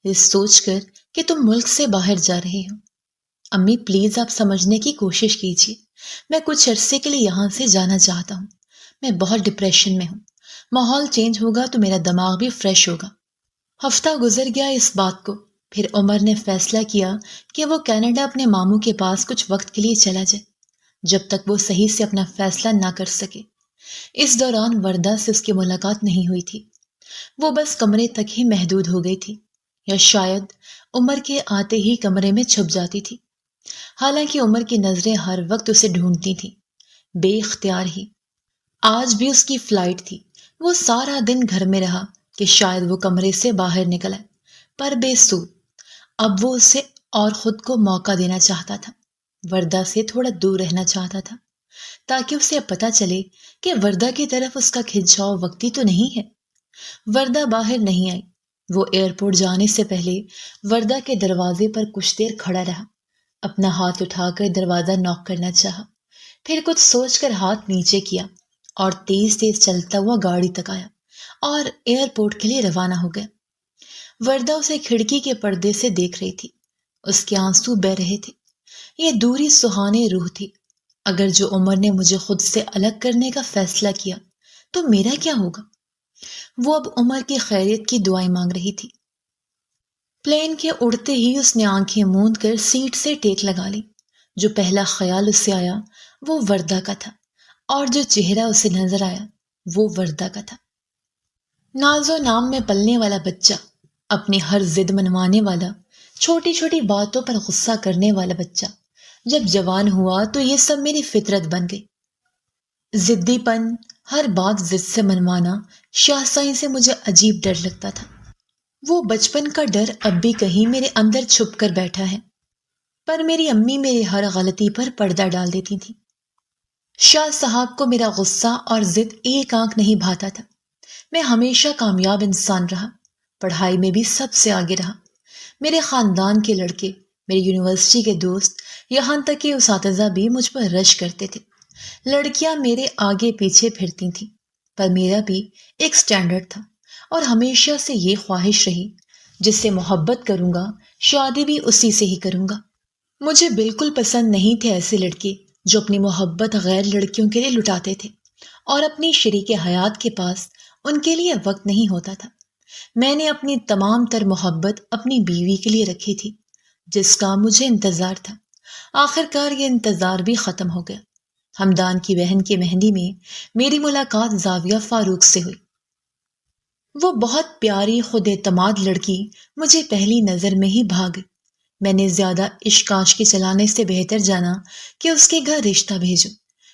[SPEAKER 1] اس سوچ کر کہ تم ملک سے باہر جا رہے ہو. امی پلیز آپ سمجھنے کی کوشش کیجیے. میں کچھ عرصے کے لیے یہاں سے جانا چاہتا ہوں. میں بہت ڈپریشن میں ہوں. ماحول چینج ہوگا تو میرا دماغ بھی فریش ہوگا. ہفتہ گزر گیا اس بات کو. پھر عمر نے فیصلہ کیا کہ وہ کینیڈا اپنے ماموں کے پاس کچھ وقت کے لیے چلا جائے جب تک وہ صحیح سے اپنا فیصلہ نہ کر سکے. اس دوران وردہ سے اس کی ملاقات نہیں ہوئی تھی. وہ بس کمرے تک ہی محدود ہو گئی تھی یا شاید عمر کے آتے ہی کمرے میں چھپ جاتی تھی. حالانکہ عمر کی نظریں ہر وقت اسے ڈھونڈتی تھیں بے اختیار ہی. آج بھی اس کی فلائٹ تھی. وہ سارا دن گھر میں رہا کہ شاید وہ کمرے سے باہر نکل آئے پر بے سود. اب وہ اسے اور خود کو موقع دینا چاہتا تھا. وردہ سے تھوڑا دور رہنا چاہتا تھا تاکہ اسے پتہ چلے کہ وردہ کی طرف اس کا کھنچاؤ وقتی تو نہیں ہے. وردہ باہر نہیں آئی. وہ ایئرپورٹ جانے سے پہلے وردہ کے دروازے پر کچھ دیر کھڑا رہا. اپنا ہاتھ اٹھا کر دروازہ نوک کرنا چاہا. پھر کچھ سوچ کر ہاتھ نیچے کیا اور تیز تیز چلتا ہوا گاڑی تک آیا اور ایئرپورٹ کے لیے روانہ ہو گیا. وردہ اسے کھڑکی کے پردے سے دیکھ رہی تھی. اس کے آنسو بہہ رہے تھے. یہ دوری سہانے روح تھی. اگر جو عمر نے مجھے خود سے الگ کرنے کا فیصلہ کیا تو میرا کیا ہوگا؟ وہ اب عمر کی خیریت کی دعائیں مانگ رہی تھی. پلین کے اڑتے ہی اس نے آنکھیں موند کر سیٹ سے ٹیک لگا لی. جو پہلا خیال اس سے آیا وہ وردہ کا تھا اور جو چہرہ اسے نظر آیا وہ وردہ کا تھا. ناز و نام میں پلنے والا بچہ، اپنی ہر ضد منوانے والا، چھوٹی چھوٹی باتوں پر غصہ کرنے والا بچہ. جب جوان ہوا تو یہ سب میری فطرت بن گئی. ضدی پن، ہر بات ضد سے منوانا، شاہ سائیں سے مجھے عجیب ڈر لگتا تھا. وہ بچپن کا ڈر اب بھی کہیں میرے اندر چھپ کر بیٹھا ہے. پر میری امی میری ہر غلطی پر پردہ ڈال دیتی تھی. شاہ صاحب کو میرا غصہ اور ضد ایک آنکھ نہیں بھاتا تھا. میں ہمیشہ کامیاب انسان رہا. پڑھائی میں بھی سب سے آگے رہا. میرے خاندان کے لڑکے، میری یونیورسٹی کے دوست، یہاں تک کہ اساتذہ بھی مجھ پر رش کرتے تھے. لڑکیاں میرے آگے پیچھے پھرتی تھیں. پر میرا بھی ایک سٹینڈرڈ تھا اور ہمیشہ سے یہ خواہش رہی جس سے محبت کروں گا شادی بھی اسی سے ہی کروں گا. مجھے بالکل پسند نہیں تھے ایسے لڑکے جو اپنی محبت غیر لڑکیوں کے لیے لٹاتے تھے اور اپنی شریک حیات کے پاس ان کے لیے وقت نہیں ہوتا تھا. میں نے اپنی تمام تر محبت اپنی بیوی کے لیے رکھی تھی جس کا مجھے انتظار تھا. آخر کار یہ انتظار بھی ختم ہو گیا. ہمدان کی بہن کی مہندی میں میری ملاقات زاویہ فاروق سے ہوئی. وہ بہت پیاری خود اعتماد لڑکی مجھے پہلی نظر میں ہی بھا گئی. میں نے زیادہ عشق عاشقی چلانے سے بہتر جانا کہ اس کے گھر رشتہ بھیجوں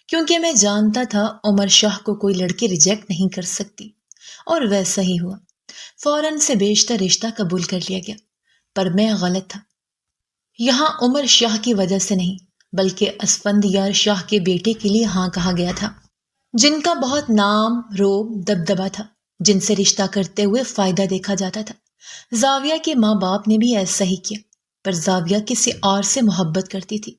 [SPEAKER 1] کیونکہ میں جانتا تھا عمر شاہ کو کوئی لڑکی ریجیکٹ نہیں کر سکتی. اور ویسا ہی ہوا. فوراً سے بیشتر رشتہ قبول کر لیا گیا. پر میں غلط تھا. یہاں عمر شاہ کی وجہ سے نہیں بلکہ اسفندیار شاہ کے بیٹے کے لیے ہاں کہا گیا تھا جن کا بہت نام، روب، دبدبا تھا، جن سے رشتہ کرتے ہوئے فائدہ دیکھا جاتا تھا. زاویہ کے ماں باپ نے بھی ایسا ہی کیا پر زاویہ کسی اور سے محبت کرتی تھی.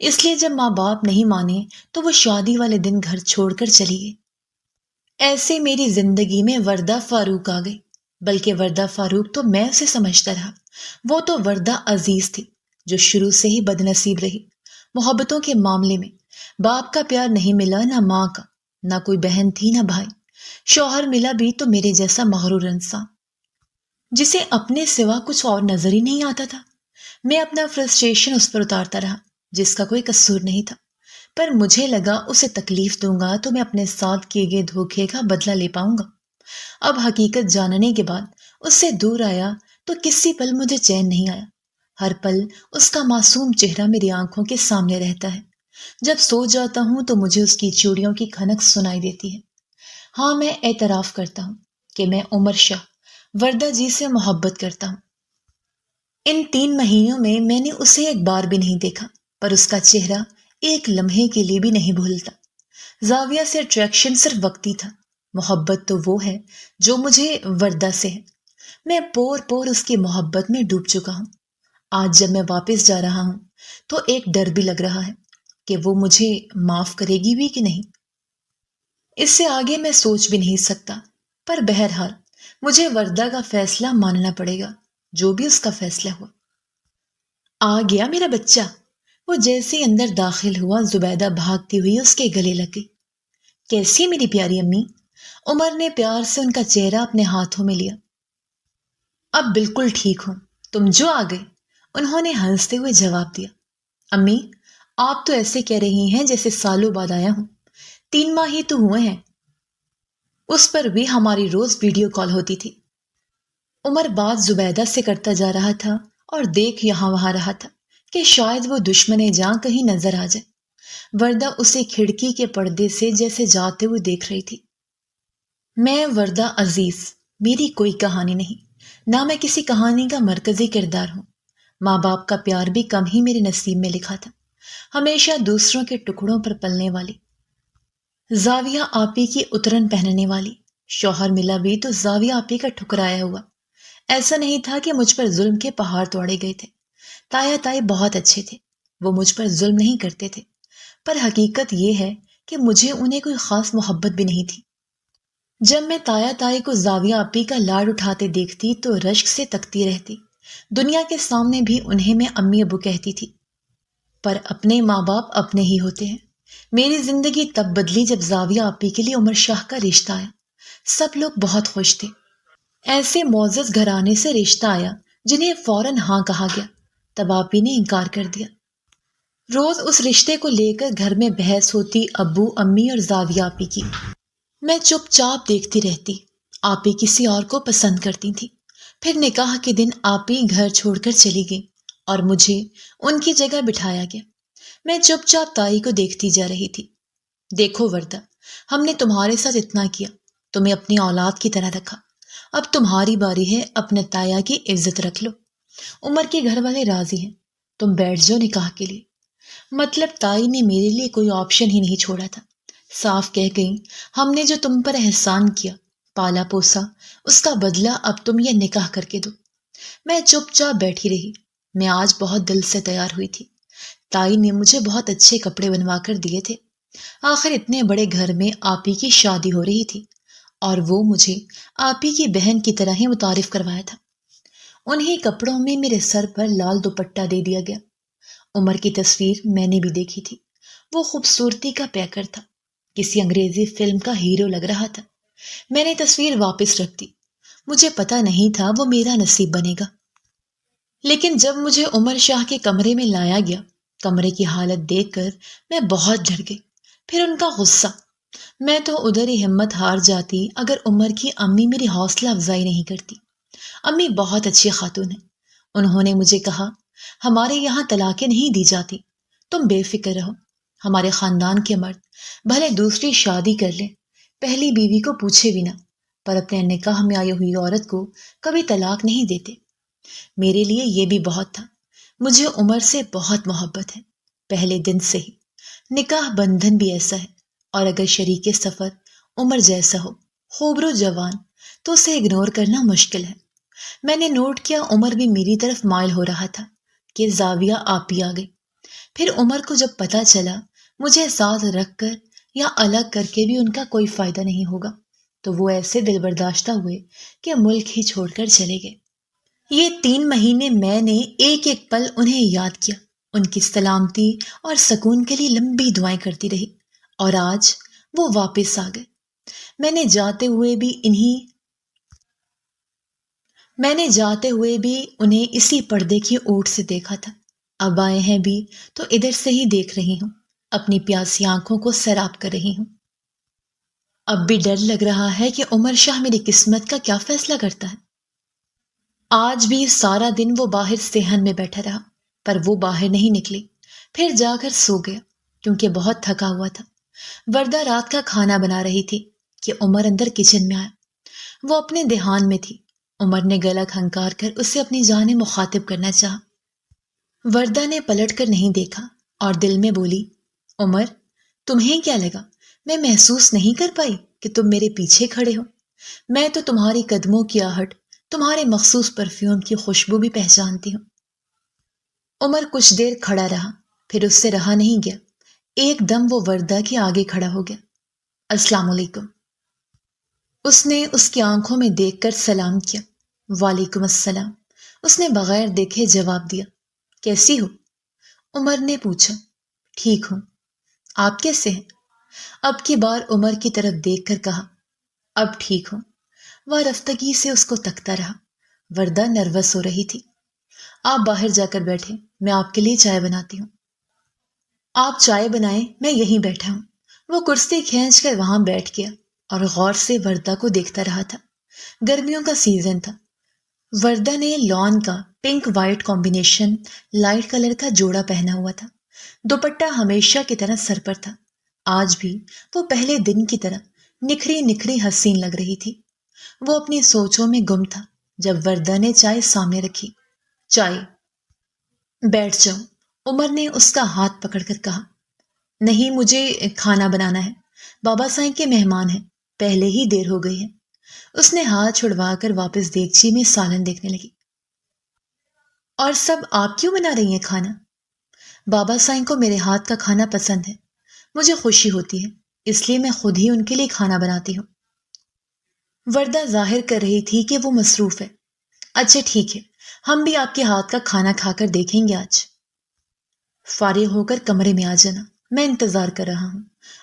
[SPEAKER 1] اس لیے جب ماں باپ نہیں مانے تو وہ شادی والے دن گھر چھوڑ کر چلی گئی. ایسے میری زندگی میں وردہ فاروق آ گئی. بلکہ وردہ فاروق تو میں اسے سمجھتا رہا. وہ تو وردہ عزیز تھی جو شروع سے ہی بد نصیب رہی. محبتوں کے معاملے میں باپ کا پیار نہیں ملا، نہ ماں کا، نہ کوئی بہن تھی نہ بھائی. شوہر ملا بھی تو میرے جیسا مغرور انسان جسے اپنے سوا کچھ اور نظر ہی نہیں آتا تھا. میں اپنا فرسٹریشن اس پر اتارتا رہا جس کا کوئی قصور نہیں تھا. پر مجھے لگا اسے تکلیف دوں گا تو میں اپنے ساتھ کیے گئے دھوکے کا بدلہ لے پاؤں گا. اب حقیقت جاننے کے بعد اس سے دور آیا تو کسی پل مجھے چین نہیں آیا. ہر پل اس کا معصوم چہرہ میری آنکھوں کے سامنے رہتا ہے. جب سو جاتا ہوں تو مجھے اس کی چوڑیوں کی کھنک سنائی دیتی ہے. ہاں، میں اعتراف کرتا ہوں کہ میں عمر شاہ وردہ جی سے محبت کرتا ہوں۔ ان 3 مہینوں میں نے اسے ایک بار بھی نہیں دیکھا، پر اس کا چہرہ ایک لمحے کے لیے بھی نہیں بھولتا۔ زاویہ سے اٹریکشن صرف وقتی تھا، محبت تو وہ ہے جو مجھے وردہ سے ہے۔ میں پور پور اس کی محبت میں ڈوب چکا ہوں۔ آج جب میں واپس جا رہا ہوں تو ایک ڈر بھی لگ رہا ہے کہ وہ مجھے معاف کرے گی بھی کہ نہیں۔ اس سے آگے میں سوچ بھی نہیں سکتا، پر بہرحال مجھے وردہ کا فیصلہ ماننا پڑے گا، جو بھی اس کا فیصلہ ہوا۔ آ گیا میرا بچہ، وہ جیسے اندر داخل ہوا زبیدہ بھاگتی ہوئی اس کے گلے لگ گئی۔ کیسی ہے میری پیاری امی؟ عمر نے پیار سے ان کا چہرہ اپنے ہاتھوں میں لیا۔ اب بالکل ٹھیک ہوں، تم جو آ گئے، انہوں نے ہنستے ہوئے جواب دیا۔ امی، آپ تو ایسے کہہ رہی ہیں جیسے سالوں بعد آیا ہوں، 3 ماہ ہی تو ہوئے ہیں۔ اس پر بھی ہماری روز ویڈیو کال ہوتی تھی۔ عمر بات زبیدہ سے کرتا جا رہا تھا اور دیکھ یہاں وہاں رہا تھا کہ شاید وہ دشمن جاں کہیں نظر آ جائے۔ وردہ اسے کھڑکی کے پردے سے جیسے جاتے ہوئے دیکھ رہی تھی۔ میں وردہ عزیز، میری کوئی کہانی نہیں، نہ میں کسی کہانی کا مرکزی کردار ہوں۔ ماں باپ کا پیار بھی کم ہی میرے نصیب میں لکھا تھا، ہمیشہ دوسروں کے ٹکڑوں پر پلنے والی، زاویہ آپی کی اترن پہننے والی۔ شوہر ملا بھی تو زاویہ آپی کا ٹھکرایا ہوا۔ ایسا نہیں تھا کہ مجھ پر ظلم کے پہاڑ توڑے گئے تھے۔ تایا تائی بہت اچھے تھے، وہ مجھ پر ظلم نہیں کرتے تھے، پر حقیقت یہ ہے کہ مجھے انہیں کوئی خاص محبت بھی نہیں تھی۔ جب میں تایا تائی کو زاویہ آپی کا لاڈ اٹھاتے دیکھتی تو رشک سے تکتی رہتی۔ دنیا کے سامنے بھی انہیں میں امی ابو کہتی تھی، پر اپنے ماں باپ اپنے ہی ہوتے ہیں۔ میری زندگی تب بدلی جب زاویہ آپی کے لیے عمر شاہ کا رشتہ آیا۔ سب لوگ بہت خوش تھے۔ ایسے معزز گھرانے سے رشتہ آیا جنہیں فوراً ہاں کہا گیا۔ تب آپی نے انکار کر دیا۔ روز اس رشتے کو لے کر گھر میں بحث ہوتی ابو، امی اور زاویہ آپی کی۔ میں چپ چاپ دیکھتی رہتی۔ آپی کسی اور کو پسند کرتی تھی۔ پھر نکاح کے دن آپی گھر چھوڑ کر چلی گئی اور مجھے ان کی جگہ بٹھایا گیا۔ میں چپ چاپ تائی کو دیکھتی جا رہی تھی۔ دیکھو وردہ، ہم نے تمہارے ساتھ اتنا کیا، تمہیں اپنی اولاد کی طرح رکھا، اب تمہاری باری ہے اپنے تایا کی عزت رکھ لو۔ عمر کے گھر والے راضی ہیں، تم بیٹھ جاؤ نکاح کے لیے۔ مطلب تائی نے میرے لیے کوئی آپشن ہی نہیں چھوڑا تھا۔ صاف کہہ گئی، ہم نے جو تم پر احسان کیا، پالا پوسا، اس کا بدلہ اب تم یہ نکاح کر کے دو۔ میں چپ چاپ بیٹھی رہی۔ میں آج بہت دل سے تیار ہوئی تھی۔ تائی نے مجھے بہت اچھے کپڑے بنوا کر دیے تھے۔ آخر اتنے بڑے گھر میں آپی کی شادی ہو رہی تھی اور وہ مجھے آپی کی بہن کی طرح ہی متعارف کروایا تھا۔ انہی کپڑوں میں میرے سر پر لال دوپٹہ دے دیا گیا۔ عمر کی تصویر میں نے بھی دیکھی تھی۔ وہ خوبصورتی کا پیکر تھا، کسی انگریزی فلم کا ہیرو لگ رہا تھا۔ میں نے تصویر واپس رکھ دی۔ مجھے پتا نہیں تھا وہ میرا نصیب بنے گا۔ لیکن جب مجھے عمر شاہ کے کمرے میں لایا گیا، کمرے کی حالت دیکھ کر میں بہت ڈر گئی۔ پھر ان کا غصہ، میں تو ادھر ہی ہمت ہار جاتی اگر عمر کی امی میری حوصلہ افزائی نہیں کرتی۔ امی بہت اچھی خاتون ہیں۔ انہوں نے مجھے کہا، ہمارے یہاں طلاقیں نہیں دی جاتی، تم بے فکر رہو۔ ہمارے خاندان کے مرد بھلے دوسری شادی کر لیں، پہلی بیوی کو پوچھے بھی نہ، پر اپنے نکاح میں آئی ہوئی عورت کو کبھی طلاق نہیں دیتے۔ میرے لیے یہ بھی بہت تھا۔ مجھے عمر سے بہت محبت ہے، پہلے دن سے ہی۔ نکاح بندھن بھی ایسا ہے، اور اگر شریک سفر عمر جیسا ہو، خوبرو جوان، تو اسے اگنور کرنا مشکل ہے۔ میں نے نوٹ کیا عمر بھی میری طرف مائل ہو رہا تھا کہ زاویہ آپی آ گئی۔ پھر عمر کو جب پتا چلا مجھے ساتھ رکھ کر یا الگ کر کے بھی ان کا کوئی فائدہ نہیں ہوگا، تو وہ ایسے دل برداشتہ ہوئے کہ ملک ہی چھوڑ کر چلے گئے۔ یہ 3 مہینے میں نے ایک ایک پل انہیں یاد کیا، ان کی سلامتی اور سکون کے لیے لمبی دعائیں کرتی رہی، اور آج وہ واپس آ گئے۔ میں نے جاتے ہوئے بھی انہیں اسی پردے کی اوٹ سے دیکھا تھا۔ اب آئے ہیں بھی تو ادھر سے ہی دیکھ رہی ہوں، اپنی پیاسی آنکھوں کو سیراب کر رہی ہوں۔ اب بھی ڈر لگ رہا ہے کہ عمر شاہ میری قسمت کا کیا فیصلہ کرتا ہے۔ آج بھی سارا دن وہ باہر صحن میں بیٹھا رہا، پر وہ باہر نہیں نکلی۔ پھر جا کر سو گیا کیونکہ بہت تھکا ہوا تھا۔ وردہ رات کا کھانا بنا رہی تھی۔ کہ عمر اندر کچن میں آیا۔ وہ اپنے دھیان میں تھی۔ عمر نے گلا کھنکار کر اسے اپنی جانب مخاطب کرنا چاہا۔ وردہ نے پلٹ کر نہیں دیکھا اور دل میں بولی، عمر، تمہیں کیا لگا میں محسوس نہیں کر پائی کہ تم میرے پیچھے کھڑے ہو؟ میں تو تمہاری قدموں کی آہٹ، تمہارے مخصوص پرفیوم کی خوشبو بھی پہچانتی ہوں۔ عمر کچھ دیر کھڑا رہا، پھر اس سے رہا نہیں گیا۔ ایک دم وہ وردہ کے آگے کھڑا ہو گیا۔ السلام علیکم۔ اس نے اس کی آنکھوں میں دیکھ کر سلام کیا۔ وعلیکم السلام، اس نے بغیر دیکھے جواب دیا۔ کیسی ہو؟ عمر نے پوچھا۔ ٹھیک ہوں، آپ کیسے ہیں؟ اب کی بار عمر کی طرف دیکھ کر کہا، اب ٹھیک ہوں۔ وہ رفتگی سے اس کو تکتا رہا۔ وردہ نروس ہو رہی تھی۔ آپ باہر جا کر بیٹھے، میں آپ کے لیے چائے بناتی ہوں۔ آپ چائے بنائیں، میں یہیں بیٹھا ہوں۔ وہ کرسی کھینچ کر وہاں بیٹھ گیا اور غور سے وردہ کو دیکھتا رہا تھا۔ گرمیوں کا سیزن تھا۔ وردہ نے لان کا pink white combination light colour کا جوڑا پہنا ہوا تھا۔ دوپٹہ ہمیشہ کی طرح سر پر تھا۔ آج بھی وہ پہلے دن کی طرح نکھری نکھری حسین لگ رہی تھی۔ وہ اپنی سوچوں میں گم تھا جب وردہ نے چائے سامنے رکھی۔ چائے۔ بیٹھ جاؤ، عمر نے اس کا ہاتھ پکڑ کر کہا۔ نہیں، مجھے کھانا بنانا ہے، بابا سائیں کے مہمان ہیں، پہلے ہی دیر ہو گئی ہے۔ اس نے ہاتھ چھڑوا کر واپس دیگچی میں سالن دیکھنے لگی۔ اور سب آپ کیوں بنا رہی ہیں کھانا؟ بابا سائیں کو میرے ہاتھ کا کھانا پسند ہے، مجھے خوشی ہوتی ہے، اس لیے میں خود ہی ان کے لیے کھانا بناتی ہوں۔ وردہ ظاہر کر رہی تھی کہ وہ مصروف ہے۔ اچھا ٹھیک ہے، ہم بھی آپ کے ہاتھ کا کھانا کھا کر دیکھیں گے آج۔ فارغ ہو کر کمرے میں آ جانا، میں انتظار کر رہا ہوں۔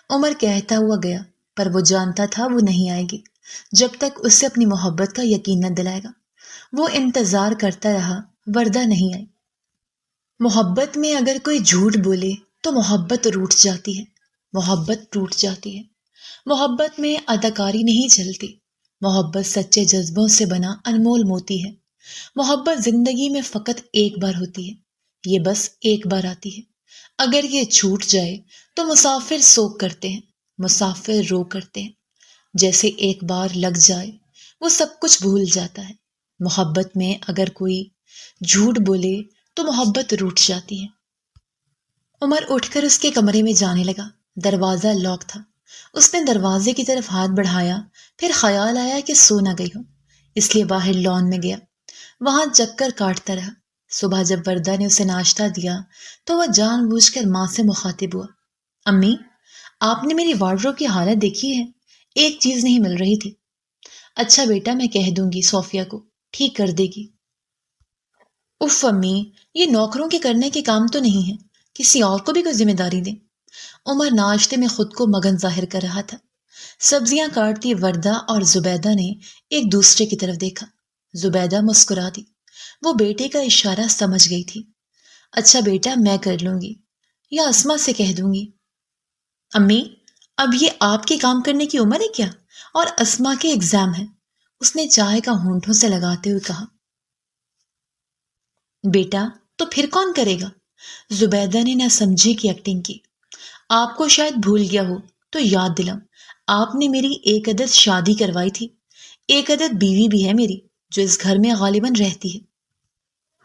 [SPEAKER 1] عمر کہتا ہوا گیا، پر وہ جانتا تھا وہ نہیں آئے گی جب تک اس سے اپنی محبت کا یقین نہ دلائے گا۔ وہ انتظار کرتا رہا، وردہ نہیں آئی۔ محبت میں اگر کوئی جھوٹ بولے تو محبت روٹھ جاتی ہے، محبت ٹوٹ جاتی ہے۔ محبت میں اداکاری نہیں چلتی، محبت سچے جذبوں سے بنا انمول موتی ہے۔ محبت زندگی میں فقط ایک بار ہوتی ہے، یہ بس ایک بار آتی ہے۔ اگر یہ چھوٹ جائے تو مسافر سوگ کرتے ہیں، مسافر رو کرتے ہیں۔ جیسے ایک بار لگ جائے وہ سب کچھ بھول جاتا ہے۔ محبت میں اگر کوئی جھوٹ بولے تو محبت روٹھ جاتی ہے۔ عمر اٹھ کر اس کے کمرے میں جانے لگا۔ دروازہ لاک تھا۔ اس نے دروازے کی طرف ہاتھ بڑھایا، پھر خیال آیا کہ سو نہ گئی ہو، اس لیے باہر لان میں گیا۔ وہاں چکر کاٹتا رہا۔ صبح جب وردہ نے اسے ناشتہ دیا تو وہ جان بوجھ کر ماں سے مخاطب ہوا۔ امی، آپ نے میری وارڈروب کی حالت دیکھی ہے؟ ایک چیز نہیں مل رہی تھی۔ اچھا بیٹا، میں کہہ دوں گی صوفیہ کو، ٹھیک کر دے گی۔ اف امی، یہ نوکروں کے کرنے کے کام تو نہیں ہے، کسی اور کو بھی کوئی ذمہ داری دیں۔ عمر ناشتے میں خود کو مگن ظاہر کر رہا تھا۔ سبزیاں کاٹتی وردہ اور زبیدہ نے ایک دوسرے کی طرف دیکھا۔ زبیدہ مسکرا دی۔ وہ بیٹے کا اشارہ سمجھ گئی تھی۔ اچھا بیٹا، میں کر لوں گی، یا اسما سے کہہ دوں گی۔ امی، اب یہ آپ کے کام کرنے کی عمر ہے کیا؟ اور اسما کے ایگزام ہے، اس نے چائے کا ہونٹوں سے لگاتے ہوئے کہا۔ بیٹا، تو پھر کون کرے گا؟ زبیدہ نے نہ سمجھے کی ایکٹنگ کی۔ آپ کو شاید بھول گیا ہو تو یاد دلاؤں، آپ نے میری ایک عدد شادی کروائی تھی، ایک عدد بیوی بھی ہے میری جو اس گھر میں غالباً رہتی ہے۔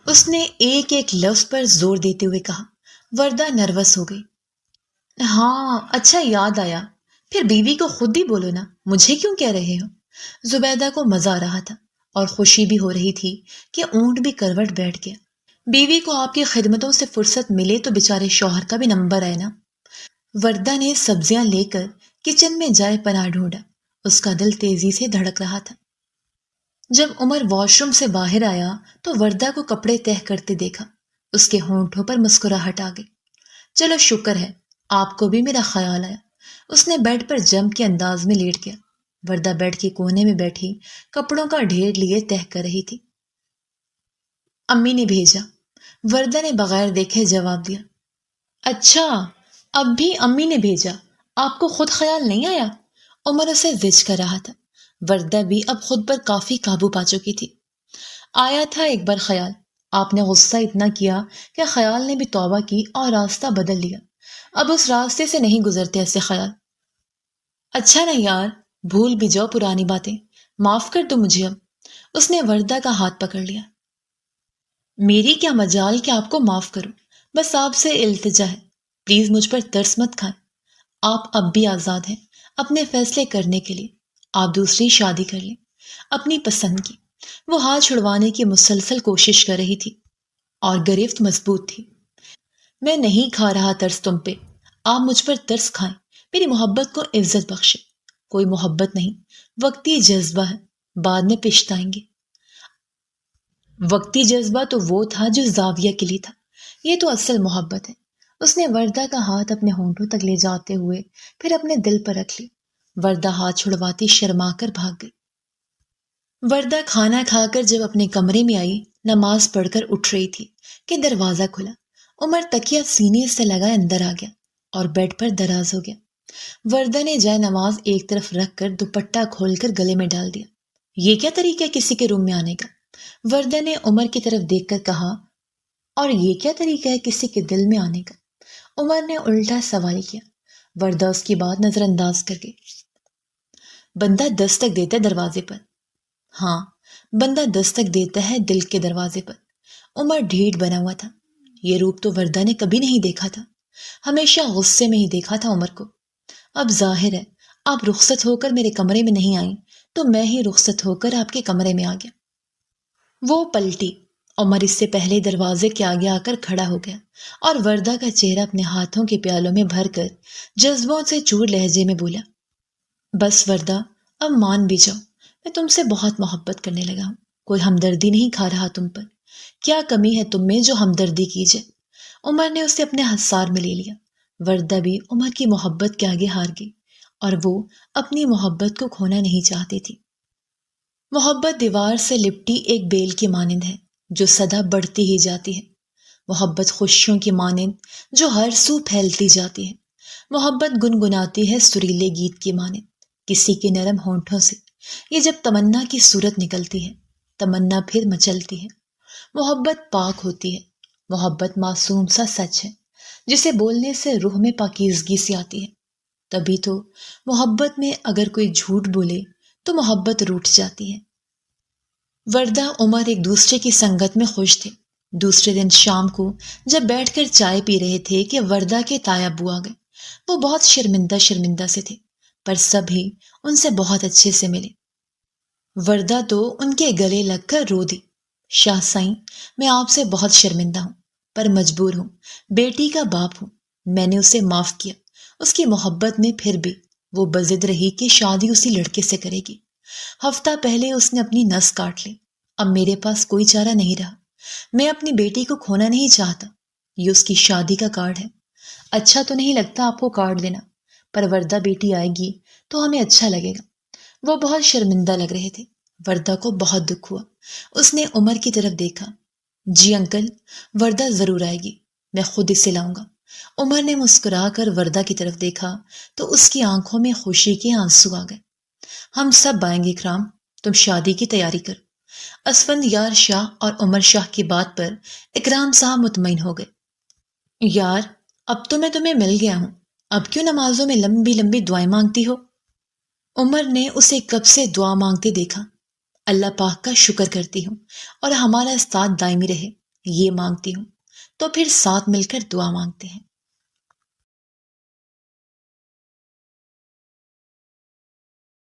[SPEAKER 1] اس نے ایک ایک لفظ پر زور دیتے ہوئے کہا۔ وردہ نروس ہو گئی۔ ہاں، اچھا یاد آیا، پھر بیوی کو خود ہی بولو نا، مجھے کیوں کہہ رہے ہو؟ زبیدہ کو مزہ آ رہا تھا اور خوشی بھی ہو رہی تھی کہ اونٹ بھی کروٹ بیٹھ گیا۔ بیوی کو آپ کی خدمتوں سے فرصت ملے تو بیچارے شوہر کا بھی نمبر آئے نا۔ وردہ نے سبزیاں لے کر کچن میں جائے پناہ ڈھونڈا۔ اس کا دل تیزی سے دھڑک رہا تھا۔ جب عمر واش روم سے باہر آیا تو وردہ کو کپڑے تہہ کرتے دیکھا۔ اس کے ہونٹوں پر مسکراہٹ آ گئی۔ چلو شکر ہے، آپ کو بھی میرا خیال آیا۔ اس نے بیڈ پر جم کے انداز میں لیٹ گیا۔ وردہ بیڈ کے کونے میں بیٹھی کپڑوں کا ڈھیر لیے تہہ کر رہی تھی۔ امی نے بھیجا، وردہ نے بغیر دیکھے جواب دیا۔ اچھا، اب بھی امی نے بھیجا، آپ کو خود خیال نہیں آیا؟ عمر اسے زج کر رہا تھا۔ وردہ بھی اب خود پر کافی قابو پا چکی تھی۔ آیا تھا ایک بار خیال، آپ نے غصہ اتنا کیا کہ خیال نے بھی توبہ کی اور راستہ بدل لیا۔ اب اس راستے سے نہیں گزرتے ایسے خیال۔ اچھا نا یار، بھول بھی جاؤ پرانی باتیں، معاف کر دو مجھے اب۔ اس نے وردہ کا ہاتھ پکڑ لیا۔ میری کیا مجال کہ آپ کو معاف کروں، بس آپ سے التجا ہے، پلیز مجھ پر ترس مت کھائیں۔ آپ اب بھی آزاد ہیں اپنے فیصلے کرنے کے لیے، آپ دوسری شادی کر لیں، اپنی پسند کی۔ وہ ہاتھ چھڑوانے کی مسلسل کوشش کر رہی تھی اور گرفت مضبوط تھی۔ میں نہیں کھا رہا ترس تم پہ، آپ مجھ پر ترس کھائیں، میری محبت کو عزت بخشے۔ کوئی محبت نہیں، وقتی جذبہ ہے، بعد میں پچھتائیں گے۔ وقتی جذبہ تو وہ تھا جو زاویہ کے لیے تھا، یہ تو اصل محبت ہے۔ اس نے وردہ کا ہاتھ اپنے ہونٹوں تک لے جاتے ہوئے پھر اپنے دل پر رکھ لی۔ وردہ ہاتھ چھڑواتی شرما کر بھاگ گئی۔ وردہ کھانا کھا کر جب اپنے کمرے میں آئی، نماز پڑھ کر اٹھ رہی تھی کہ دروازہ کھلا۔ عمر تکیہ سینے سے لگا اندر آ گیا اور بیڈ پر دراز ہو گیا۔ وردہ نے جائے نماز ایک طرف رکھ کر دوپٹہ کھول کر گلے میں ڈال دیا۔ یہ کیا طریقہ ہے کسی کے روم میں آنے کا؟ وردہ نے عمر کی طرف دیکھ کر کہا، اور یہ کیا طریقہ ہے کسی کے دل میں آنے کا؟ عمر نے الٹا سوال کیا۔ وردہ اس کی بات نظر انداز کر گئی۔ بندہ دستک دیتا ہے دروازے پر۔ ہاں، بندہ دستک دیتا ہے دل کے دروازے پر۔ عمر ڈھیٹ بنا ہوا تھا۔ یہ روپ تو وردہ نے کبھی نہیں دیکھا تھا، ہمیشہ غصے میں ہی دیکھا تھا عمر کو۔ اب ظاہر ہے آپ رخصت ہو کر میرے کمرے میں نہیں آئیں تو میں ہی رخصت ہو کر آپ کے کمرے میں آ گیا۔ وہ پلٹی۔ عمر اس سے پہلے دروازے کے آگے آ کر کھڑا ہو گیا اور وردہ کا چہرہ اپنے ہاتھوں کے پیالوں میں بھر کر جذبوں سے چور لہجے میں بولا، بس وردہ، اب مان بھی جاؤ، میں تم سے بہت محبت کرنے لگا ہوں، کوئی ہمدردی نہیں کھا رہا تم پر۔ کیا کمی ہے تم میں جو ہمدردی کی جائے؟ عمر نے اسے اپنے حصار میں لے لیا۔ وردہ بھی عمر کی محبت کے آگے ہار گئی اور وہ اپنی محبت کو کھونا نہیں چاہتی تھی۔ محبت دیوار سے لپٹی ایک بیل کی مانند ہے جو سدا بڑھتی ہی جاتی ہے۔ محبت خوشیوں کی مانند جو ہر سو پھیلتی جاتی ہے۔ محبت گنگناتی ہے سریلے گیت کی مانند کسی کے نرم ہونٹوں سے۔ یہ جب تمنا کی صورت نکلتی ہے، تمنا پھر مچلتی ہے۔ محبت پاک ہوتی ہے، محبت معصوم سا سچ ہے جسے بولنے سے روح میں پاکیزگی سی آتی ہے۔ تبھی تو محبت میں اگر کوئی جھوٹ بولے تو محبت روٹھ جاتی ہے۔ وردہ عمر ایک دوسرے کی سنگت میں خوش تھے۔ دوسرے دن شام کو جب بیٹھ کر چائے پی رہے تھے کہ وردہ کے تایا ابو آ گئے۔ وہ بہت شرمندہ سے تھے، پر سب ہی ان سے بہت اچھے سے ملے۔ وردہ تو ان کے گلے لگ کر رو دی۔ شاہ سائیں، میں آپ سے بہت شرمندہ ہوں، پر مجبور ہوں، بیٹی کا باپ ہوں، میں نے اسے معاف کیا۔ اس کی محبت میں پھر بھی وہ بضد رہی کہ شادی اسی لڑکے سے کرے گی۔ ہفتہ پہلے اس نے اپنی نس کاٹ لی۔ اب میرے پاس کوئی چارہ نہیں رہا، میں اپنی بیٹی کو کھونا نہیں چاہتا۔ یہ اس کی شادی کا کارڈ ہے۔ اچھا تو نہیں لگتا آپ کو کارڈ دینا، پر وردہ بیٹی آئے گی تو ہمیں اچھا لگے گا۔ وہ بہت شرمندہ لگ رہے تھے۔ وردہ کو بہت دکھ ہوا۔ اس نے عمر کی طرف دیکھا۔ جی انکل، وردہ ضرور آئے گی، میں خود اسے لاؤں گا۔ عمر نے مسکرا کر وردہ کی طرف دیکھا تو اس کی آنکھوں میں خوشی کے آنسو آ گئے۔ ہم سب آئیں گے اکرام، تم شادی کی تیاری کر۔ اسفند یار شاہ اور عمر شاہ کی بات پر اکرام صاحب مطمئن ہو گئے۔ یار، اب تو میں تمہیں مل گیا ہوں، اب کیوں نمازوں میں لمبی لمبی دعائیں مانگتی ہو؟ عمر نے اسے کب سے دعا مانگتے دیکھا۔ اللہ پاک کا شکر کرتی ہوں اور ہمارا استاد دائمی رہے، یہ مانگتی ہوں۔ تو پھر ساتھ مل کر دعا مانگتے ہیں۔